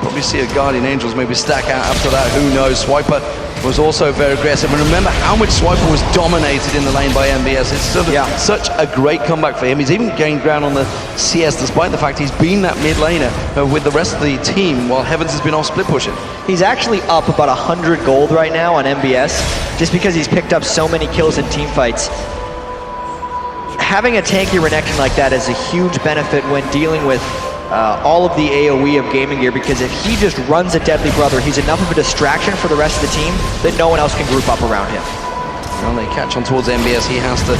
Speaker 1: Probably see a Guardian Angels maybe stack out after that, who knows. Swiper was also very aggressive, and remember how much Swiper was dominated in the lane by MBS. It's sort of such a great comeback for him. He's even gained ground on the CS despite the fact he's been that mid laner with the rest of the team while Heavens has been off split pushing.
Speaker 2: He's actually up about 100 gold right now on MBS just because he's picked up so many kills in team fights. Having a tanky Renekton like that is a huge benefit when dealing with all of the AoE of GamingGear, because if he just runs a Deadly Brother, he's enough of a distraction for the rest of the team that no one else can group up around him.
Speaker 1: Well, they catch on towards MBS, he has to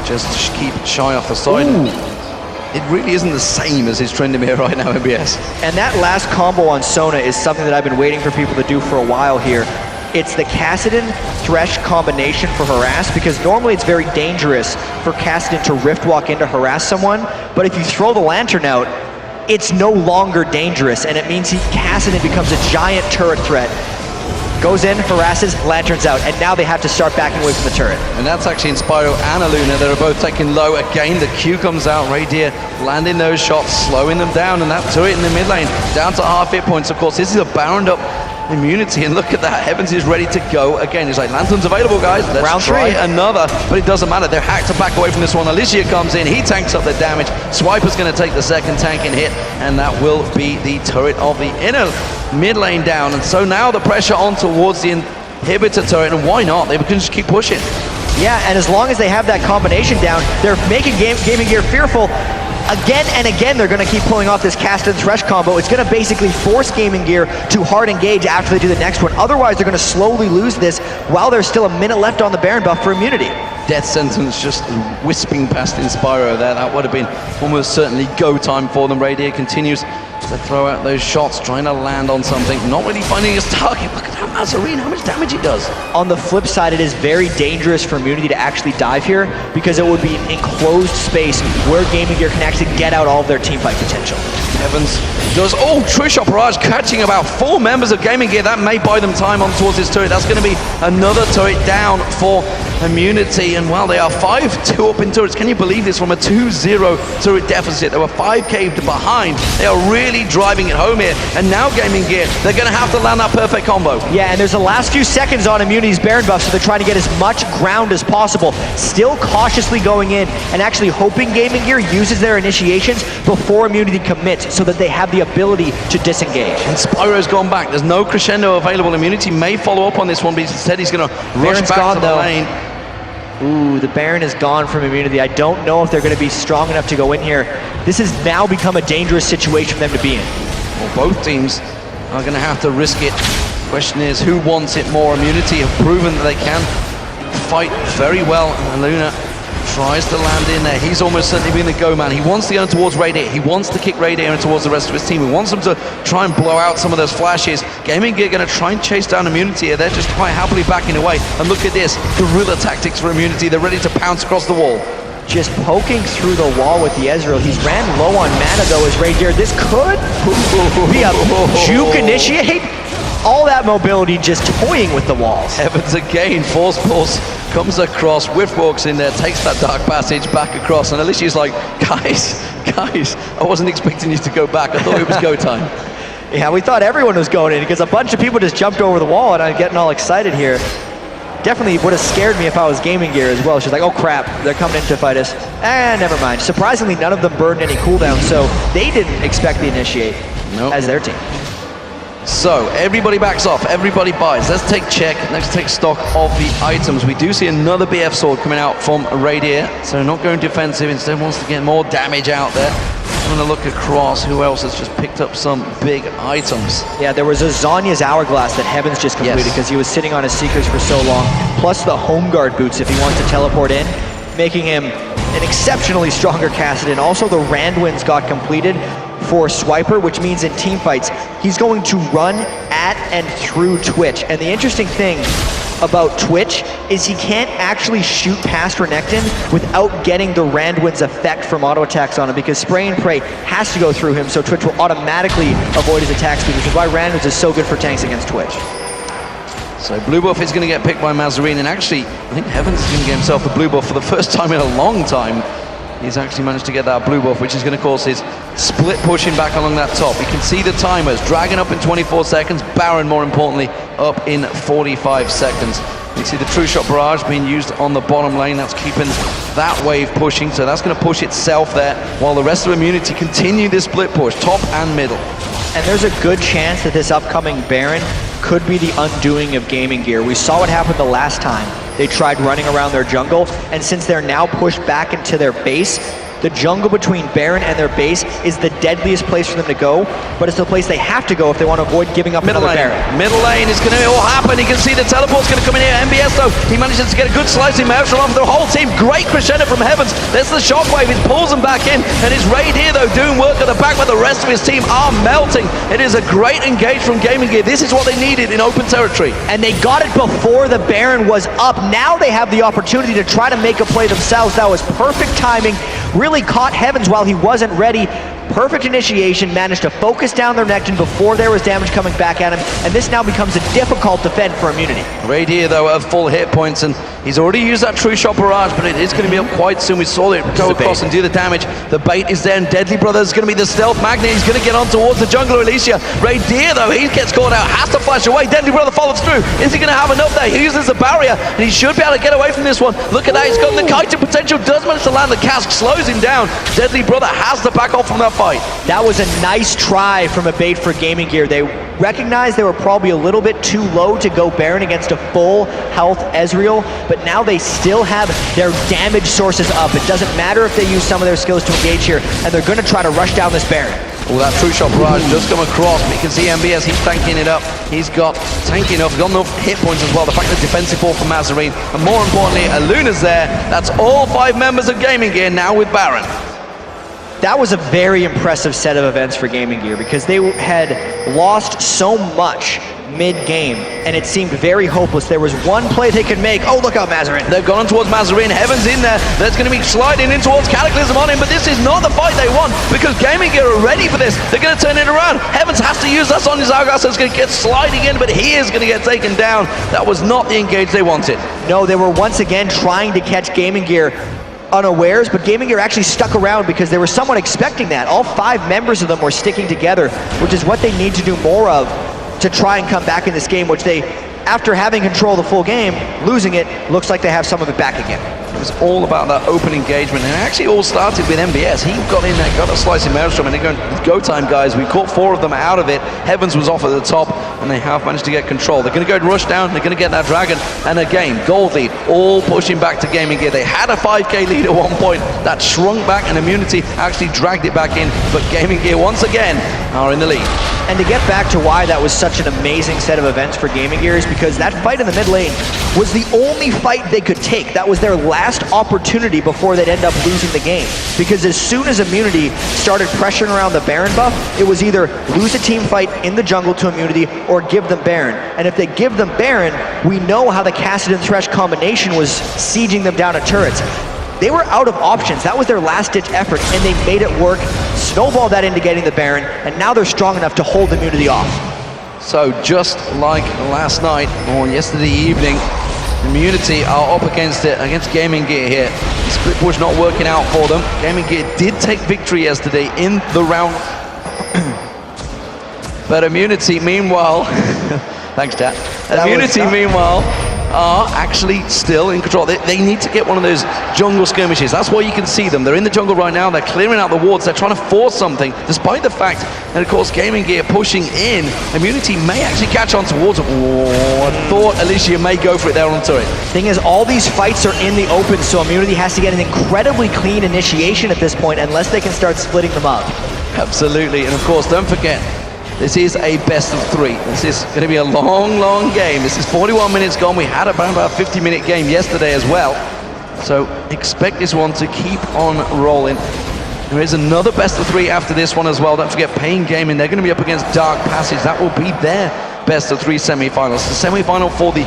Speaker 1: just keep shy off the side. Ooh. It really isn't the same as his Trendemir right now, MBS.
Speaker 2: And that last combo on Sona is something that I've been waiting for people to do for a while here. It's the Kassadin Thresh combination for harass, because normally it's very dangerous for Kassadin to rift walk in to harass someone, but if you throw the lantern out, it's no longer dangerous, and it means Kassadin becomes a giant turret threat. Goes in, harasses, lanterns out, and now they have to start backing away from the turret.
Speaker 1: And that's actually Inspiro and Aluna. They're both taking low. Again, the Q comes out. Radier landing those shots, slowing them down, and that turret in the mid lane down to half hit points. Of course, this is a bound up Immunity, and look at that, Heavens is ready to go again. He's like, lanterns available, guys, let's try another, but it doesn't matter. They're hacked to back away from this one. Alicia comes in, he tanks up the damage. Swiper's going to take the second tanking hit, and that will be the turret of the inner mid lane down. And so now the pressure on towards the inhibitor turret, and why not? They can just keep pushing.
Speaker 2: Yeah, and as long as they have that combination down, they're making GamingGear fearful. Again and again, they're going to keep pulling off this cast and thresh combo. It's going to basically force GamingGear to hard engage after they do the next one. Otherwise, they're going to slowly lose this while there's still a minute left on the Baron buff for immunity.
Speaker 1: Death sentence just wisping past Inspiro there. That would have been almost certainly go time for them. Radier continues to throw out those shots, trying to land on something, not really finding his target. Look at that Mazarine, how much damage he does. On
Speaker 2: the flip side, it is very dangerous for immunity to actually dive here because it would be an enclosed space where GamingGear can actually get out all of their teamfight potential.
Speaker 1: Evans does, true shot barrage, catching about 4 members of GamingGear. That may buy them time on towards his turret. That's going to be another turret down for immunity, and well, they are 5-2 up in turrets. Can you believe this? From a 2-0 turret deficit, they were 5k behind. They are really driving it home here, and now GamingGear, they're going to have to land that perfect combo.
Speaker 2: Yeah, and there's the last few seconds on immunity's Baron buff, so they're trying to get as much ground as possible, still cautiously going in and actually hoping GamingGear uses their initiations before immunity commits so that they have the ability to disengage.
Speaker 1: And Spyro's gone back. There's no crescendo available. Immunity may follow up on this one, but instead he's going to rush back to the lane.
Speaker 2: Ooh, the Baron is gone from immunity. I don't know if they're going to be strong enough to go in here. This has now become a dangerous situation for them to be in.
Speaker 1: Well, both teams are going to have to risk it. Question is, who wants it more? Immunity have proven that they can fight very well, and Luna tries to land in there. He's almost certainly being the go man. He wants to go towards Radier. He wants to kick Radier in towards the rest of his team. He wants them to try and blow out some of those flashes. GamingGear going to try and chase down immunity here. They're just quite happily backing away. And look at this, guerrilla tactics for immunity. They're ready to pounce across the wall.
Speaker 2: Just poking through the wall with the Ezreal. He's ran low on mana though as Radier. This could be a juke initiate. All that mobility just toying with the walls.
Speaker 1: Evans again, force pulse, comes across, whiff walks in there, takes that dark passage back across, and Alicia's like, guys, I wasn't expecting you to go back. I thought it was go time.
Speaker 2: Yeah, we thought everyone was going in because a bunch of people just jumped over the wall, and I'm getting all excited here. Definitely would have scared me if I was GamingGear as well. She's like, oh crap, they're coming in to fight us. Never mind. Surprisingly, none of them burned any cooldown, so they didn't expect the initiate as their team.
Speaker 1: So, everybody backs off, everybody buys. Let's take stock of the items. We do see another BF sword coming out from Radier, so not going defensive, instead wants to get more damage out there. I'm going to look across who else has just picked up some big items.
Speaker 2: Yeah, there was a Zonya's Hourglass that Heavens just completed because he was sitting on his Seekers for so long, plus the Home Guard boots if he wants to teleport in, making him an exceptionally stronger Kassadin. Also, the Randwinds got completed for Swiper, which means in team fights, he's going to run at and through Twitch. And the interesting thing about Twitch is he can't actually shoot past Renekton without getting the Randwind's effect from auto attacks on him, because Spray and Pray has to go through him, so Twitch will automatically avoid his attack speed, which is why Randwind's is so good for tanks against Twitch.
Speaker 1: So blue buff is going to get picked by Mazarine, and actually, I think Heavens is going to get himself the blue buff for the first time in a long time. He's actually managed to get that blue buff, which is going to cause his split pushing back along that top. You can see the timers, Dragon up in 24 seconds, Baron, more importantly, up in 45 seconds. You see the true shot barrage being used on the bottom lane. That's keeping that wave pushing, so that's going to push itself there, while the rest of immunity continue this split push, top and middle.
Speaker 2: And there's a good chance that this upcoming Baron could be the undoing of GamingGear. We saw what happened the last time they tried running around their jungle, and since they're now pushed back into their base, the jungle between Baron and their base is the deadliest place for them to go, but it's the place they have to go if they want to avoid giving up another Baron.
Speaker 1: Middle lane is going to all happen. You can see the teleport's going to come in here. MBS, though, he manages to get a good slicing mouse off the whole team. Great crescendo from Heavens. There's the shockwave. It pulls them back in, and his raid here, though, doing work at the back, but the rest of his team are melting. It is a great engage from GamingGear. This is what they needed in open territory.
Speaker 2: And they got it before the Baron was up. Now they have the opportunity to try to make a play themselves. That was perfect timing. Really caught Heavens while he wasn't ready. Perfect initiation, managed to focus down their Renekton before there was damage coming back at him, and this now becomes a difficult defend for immunity.
Speaker 1: Radier, though, at full hit points, and he's already used that true shot barrage, but it is going to be up quite soon. We saw it go across and do the damage. The bait is there, and Deadly Brother is going to be the stealth magnet. He's going to get on towards the jungler, Alicia. Radier, though, he gets caught out, has to flash away. Deadly Brother follows through. Is he going to have enough there? He uses the barrier, and he should be able to get away from this one. Look at that, he's got the kiting potential, does manage to land the cask, slows him down. Deadly Brother has to back off from that fight.
Speaker 2: That was a nice try from a bait for GamingGear. They recognized they were probably a little bit too low to go Baron against a full health Ezreal, but now they still have their damage sources up. It doesn't matter if they use some of their skills to engage here, and they're gonna try to rush down this Baron.
Speaker 1: Well, that true shot barrage just come across, but you can see MBS, he's tanking it up. He's got tanking enough, got enough hit points as well. The fact that defensive ball for Mazarine, and more importantly, Aluna's there. That's all 5 members of Gaming Gear now with Baron.
Speaker 2: That was a very impressive set of events for Gaming Gear because they had lost so much mid-game, and it seemed very hopeless. There was one play they could make. Oh, look out, Mazarine.
Speaker 1: They've gone towards Mazarine. Heaven's in there. That's going to be sliding in towards Cataclysm on him, but this is not the fight they want because Gaming Gear are ready for this. They're going to turn it around. Heavens has to use that on his Argos, so it's going to get sliding in, but he is going to get taken down. That was not the engage they wanted.
Speaker 2: No, they were once again trying to catch Gaming Gear unawares, but Gaming Gear actually stuck around because there was someone expecting that. All 5 members of them were sticking together, which is what they need to do more of to try and come back in this game, which they, after having control of the full game, losing it, looks like they have some of it back again.
Speaker 1: It was all about that open engagement, and it actually all started with MBS. He got in there, got a slice in Maelstrom, and they're going, go time, guys. We caught 4 of them out of it. Heavens was off at the top, and they have managed to get control. They're going to go and rush down. They're going to get that dragon, and again, gold lead, all pushing back to Gaming Gear. They had a 5k lead at one point. That shrunk back, and Immunity actually dragged it back in, but Gaming Gear, once again, are in the lead.
Speaker 2: And to get back to why that was such an amazing set of events for Gaming Gear is because that fight in the mid lane was the only fight they could take. That was their last opportunity before they'd end up losing the game. Because as soon as Immunity started pressuring around the Baron buff, it was either lose a team fight in the jungle to Immunity or give them Baron. And if they give them Baron, we know how the Kassadin Thresh combination was sieging them down at turrets. They were out of options. That was their last-ditch effort, and they made it work, snowballed that into getting the Baron, and now they're strong enough to hold Immunity off.
Speaker 1: So just like last night, or yesterday evening, Immunity are up against it, against Gaming Gear here. Split push not working out for them. Gaming Gear did take victory yesterday in the round. But Immunity, meanwhile, thanks, Dad. Immunity, meanwhile, are actually still in control. They need to get one of those jungle skirmishes. That's why you can see them. They're in the jungle right now. They're clearing out the wards. They're trying to force something, despite the fact that, of course, Gaming Gear pushing in. Immunity may actually catch on towards it. Oh, I thought Alicia may go for it there on the turret.
Speaker 2: Thing is, all these fights are in the open, so Immunity has to get an incredibly clean initiation at this point, unless they can start splitting them up.
Speaker 1: Absolutely, and of course, don't forget, this is a best of 3. This is going to be a long, long game. This is 41 minutes gone. We had about a 50-minute game yesterday as well. So expect this one to keep on rolling. There is another best of 3 after this one as well. Don't forget Pain Gaming. They're going to be up against Dark Passage. That will be their best of 3 semi-finals. The semi-final for the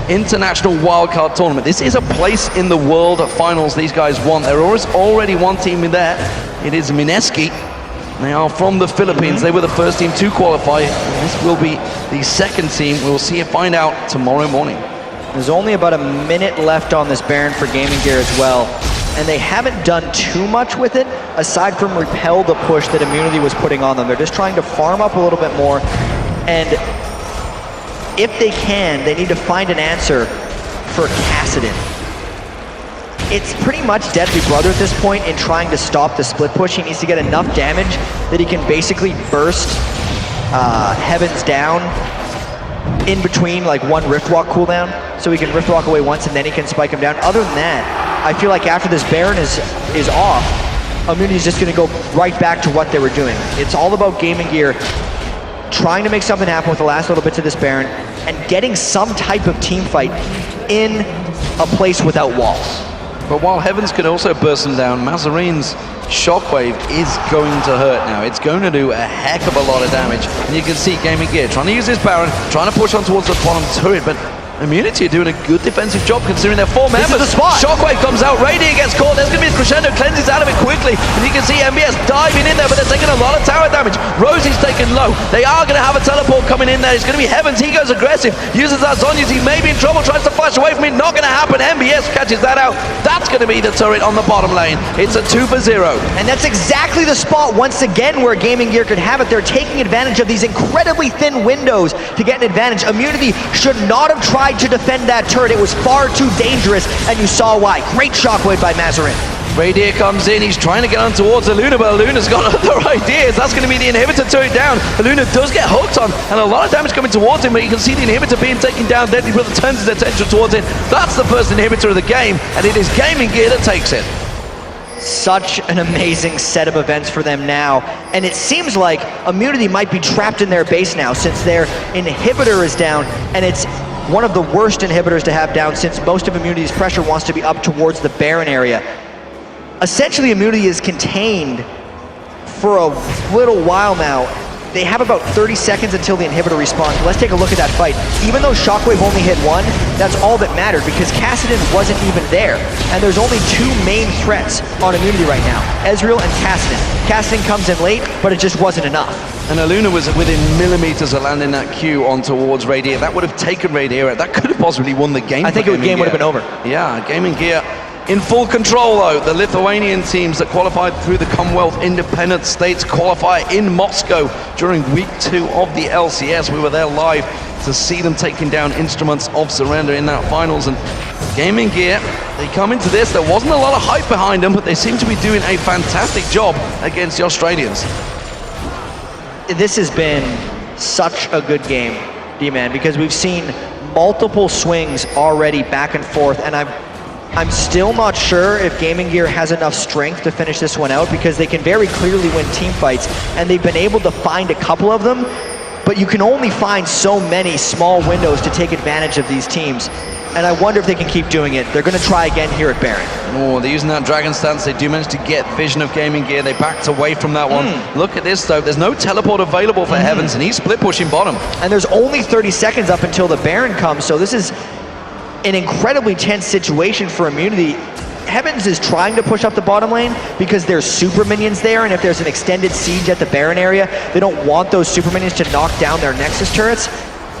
Speaker 1: International Wildcard Tournament. This is a place in the World Finals these guys want. There is already one team in there. It is Mineski. They are from the Philippines. They were the first team to qualify. This will be the second team. We'll see and find out tomorrow morning.
Speaker 2: There's only about a minute left on this Baron for Gaming Gear as well. And they haven't done too much with it, aside from repel the push that Immunity was putting on them. They're just trying to farm up a little bit more. And if they can, they need to find an answer for Kassadin. It's pretty much Deadly Brother at this point in trying to stop the split push. He needs to get enough damage that he can basically burst Heavens down in between like one Rift Walk cooldown, so he can Rift Walk away once and then he can spike him down. Other than that, I feel like after this Baron is off, Immunity's just going to go right back to what they were doing. It's all about Gaming Gear trying to make something happen with the last little bits of this Baron and getting some type of team fight in a place without walls.
Speaker 1: But while Heavens can also burst them down, Mazarine's Shockwave is going to hurt now. It's going to do a heck of a lot of damage. And you can see Gaming Gear trying to use this Baron, trying to push on towards the bottom turret, but Immunity are doing a good defensive job considering they're 4 members.
Speaker 2: This is the spot.
Speaker 1: Shockwave comes out, Radiant gets caught. There's going to be a crescendo, cleanses out of it quickly. And you can see MBS diving in there, but they're taking a lot of tower damage. Rosie's taken low. They are going to have a teleport coming in there. It's going to be Heavens. He goes aggressive, uses that Zhonya's. He may be in trouble, tries to flash away from it. Not going to happen. MBS catches that out. That's going to be the turret on the bottom lane. It's a 2 for 0.
Speaker 2: And that's exactly the spot once again where Gaming Gear could have it. They're taking advantage of these incredibly thin windows to get an advantage. Immunity should not have tried to defend that turret. It was far too dangerous, and you saw why. Great Shockwave by Mazarine.
Speaker 1: Radier comes in, he's trying to get on towards Aluna, but Aluna's got other ideas. That's going to be the inhibitor to it down. Aluna does get hooked on, and a lot of damage coming towards him, but you can see the inhibitor being taken down. Deadly Brother turns his attention towards it. That's the first inhibitor of the game, and it is GamingGear that takes it.
Speaker 2: Such an amazing set of events for them now, and it seems like Immunity might be trapped in their base now since their inhibitor is down, and it's one of the worst inhibitors to have down since most of Immunity's pressure wants to be up towards the Baron area. Essentially, Immunity is contained for a little while now. They have about 30 seconds until the inhibitor respawns. Let's take a look at that fight. Even though Shockwave only hit one, that's all that mattered because Kassadin wasn't even there. And there's only two main threats on Immunity right now, Ezreal and Kassadin. Kassadin comes in late, but it just wasn't enough.
Speaker 1: And Aluna was within millimeters of landing that Q on towards Radier. That would have taken Radier out. That could have possibly won the game.
Speaker 2: I think the game would have been over.
Speaker 1: Yeah, GamingGear in full control though. The Lithuanian teams that qualified through the Commonwealth Independent States qualify in Moscow during week 2 of the LCS. We were there live to see them taking down Instruments of Surrender in that finals. And GamingGear, they come into this, there wasn't a lot of hype behind them, but they seem to be doing a fantastic job against the Australians.
Speaker 2: This has been such a good game, D-Man, because we've seen multiple swings already back and forth, and I'm still not sure if GamingGear has enough strength to finish this one out because they can very clearly win team fights, and they've been able to find a couple of them, but you can only find so many small windows to take advantage of these teams. And I wonder if they can keep doing it. They're going to try again here at Baron.
Speaker 1: Oh, they're using that Dragon Stance. They do manage to get vision of GamingGear. They backed away from that one. Look at this, though. There's no teleport available for Heavens, and he's split pushing bottom. And
Speaker 2: there's only 30 seconds up until the Baron comes, so this is an incredibly tense situation for Immunity. Heavens is trying to push up the bottom lane because there's super minions there, and if there's an extended siege at the Baron area, they don't want those super minions to knock down their Nexus turrets.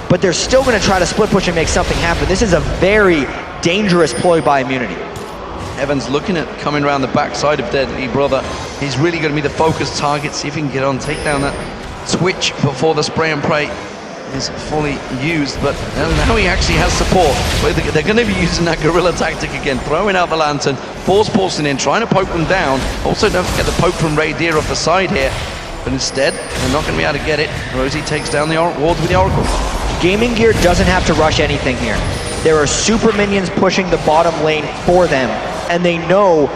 Speaker 2: But they're still going to try to split push and make something happen. This is a very dangerous ploy by Immunity.
Speaker 1: Evans looking at coming around the backside of Deadly Brother. He's really going to be the focused target. See if he can get on, take down that Twitch before the spray and pray is fully used. But now he actually has support. They're going to be using that guerrilla tactic again, throwing out the lantern, force pulsing in, trying to poke them down. Also, don't forget the poke from Radier off the side here. But instead, they're not going to be able to get it. Rosie takes down the ward with the Oracle.
Speaker 2: GamingGear doesn't have to rush anything here. There are super minions pushing the bottom lane for them, and they know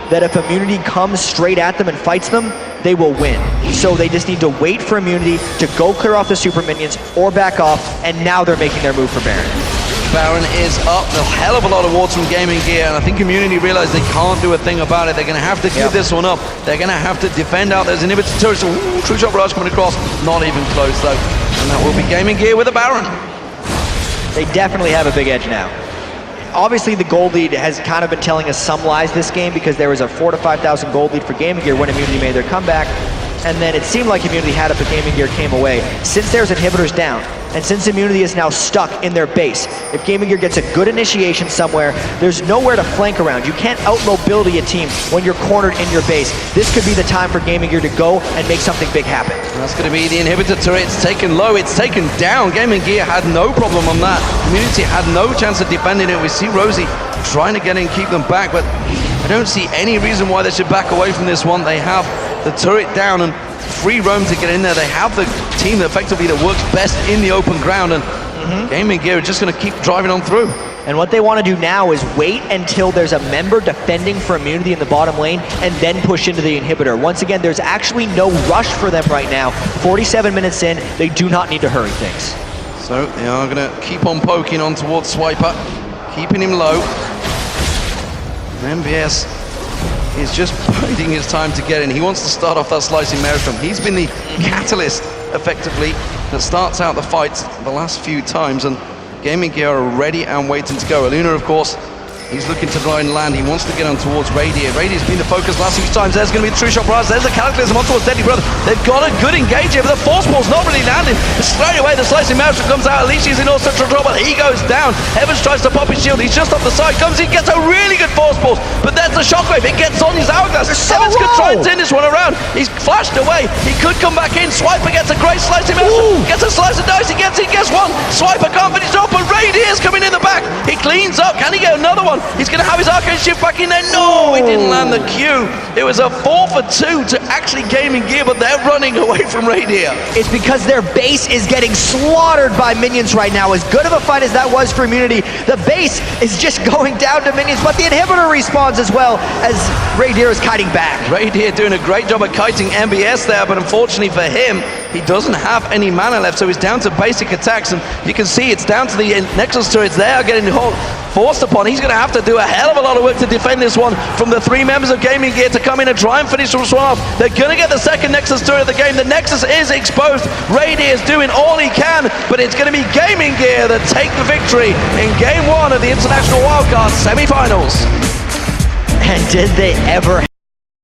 Speaker 2: that if Immunity comes straight at them and fights them, they will win. So they just need to wait for Immunity to go clear off the super minions or back off, and now they're making their move for Baron.
Speaker 1: Baron is up, a hell of a lot of wards from GamingGear, and I think Immunity realize they can't do a thing about it. They're going to have to give this one up. They're going to have to defend out. There's an inhibitor turret, so True Shot Barrage coming across. Not even close, though. And that will be GamingGear with a Baron.
Speaker 2: They definitely have a big edge now. Obviously, the gold lead has kind of been telling us some lies this game because there was a 4,000 to 5,000 gold lead for GamingGear when Immunity made their comeback. And then it seemed like Immunity had it, but GamingGear came away. Since there's inhibitors down, and since Immunity is now stuck in their base, if GamingGear gets a good initiation somewhere, there's nowhere to flank around. You can't out-mobility a team when you're cornered in your base. This could be the time for GamingGear to go and make something big happen.
Speaker 1: That's going to be the inhibitor turret. It's taken low, it's taken down. GamingGear had no problem on that. Immunity had no chance of defending it. We see Rosie trying to get in, keep them back, but I don't see any reason why they should back away from this one. They have the turret down and free roam to get in there. They have the team that effectively that works best in the open ground, and GamingGear are just going to keep driving on through.
Speaker 2: And what they want to do now is wait until there's a member defending for Immunity in the bottom lane and then push into the inhibitor. Once again, there's actually no rush for them right now. 47 minutes in, they do not need to hurry things.
Speaker 1: So they are going to keep on poking on towards Swiper, keeping him low. And MBS is just biding his time to get in. He wants to start off that slicing Maelstrom. He's been the catalyst, effectively, that starts out the fights the last few times, and GamingGear are ready and waiting to go. Aluna, of course, he's looking to try and land. He wants to get on towards Radier. Radier's been the focus last few times. There's going to be the True Shot Barrage. There's the Cataclysm on towards Deadly Brother. They've got a good engage here, but the Force Ball's not really landing. Straight away, the Slicing Maelstrom comes out. At least he's in all central trouble. He goes down. Evans tries to pop his shield. He's just off the side. Comes in, gets a really good Force Ball, but there's the Shockwave. It gets on his Hourglass. Evans could try and turn this one around. He's flashed away. He could come back in. Swiper gets a great Slicing Maelstrom. Gets a slice of dice. He gets in, gets one. Swiper can't finish off, but Radier's coming in the back. He cleans up. Can he get another one? He's going to have his arcade shift back in there. No, he didn't land the Q. It was a 4 for 2 to actually Gaming Gear, but they're running away from Radier.
Speaker 2: It's because their base is getting slaughtered by minions right now. As good of a fight as that was for Immunity, the base is just going down to minions, but the inhibitor respawns as well as Radier is kiting back.
Speaker 1: Radier doing a great job of kiting MBS there, but unfortunately for him, he doesn't have any mana left, so he's down to basic attacks, and you can see it's down to the Nexus turrets. They are getting forced upon. He's going to have to do a hell of a lot of work to defend this one from the 3 members of Gaming Gear to come in and try and finish this one off. They're going to get the second Nexus turret of the game. The Nexus is exposed. Radier is doing all he can, but it's going to be Gaming Gear that take the victory in Game 1 of the International Wildcards Semifinals.
Speaker 2: And did they ever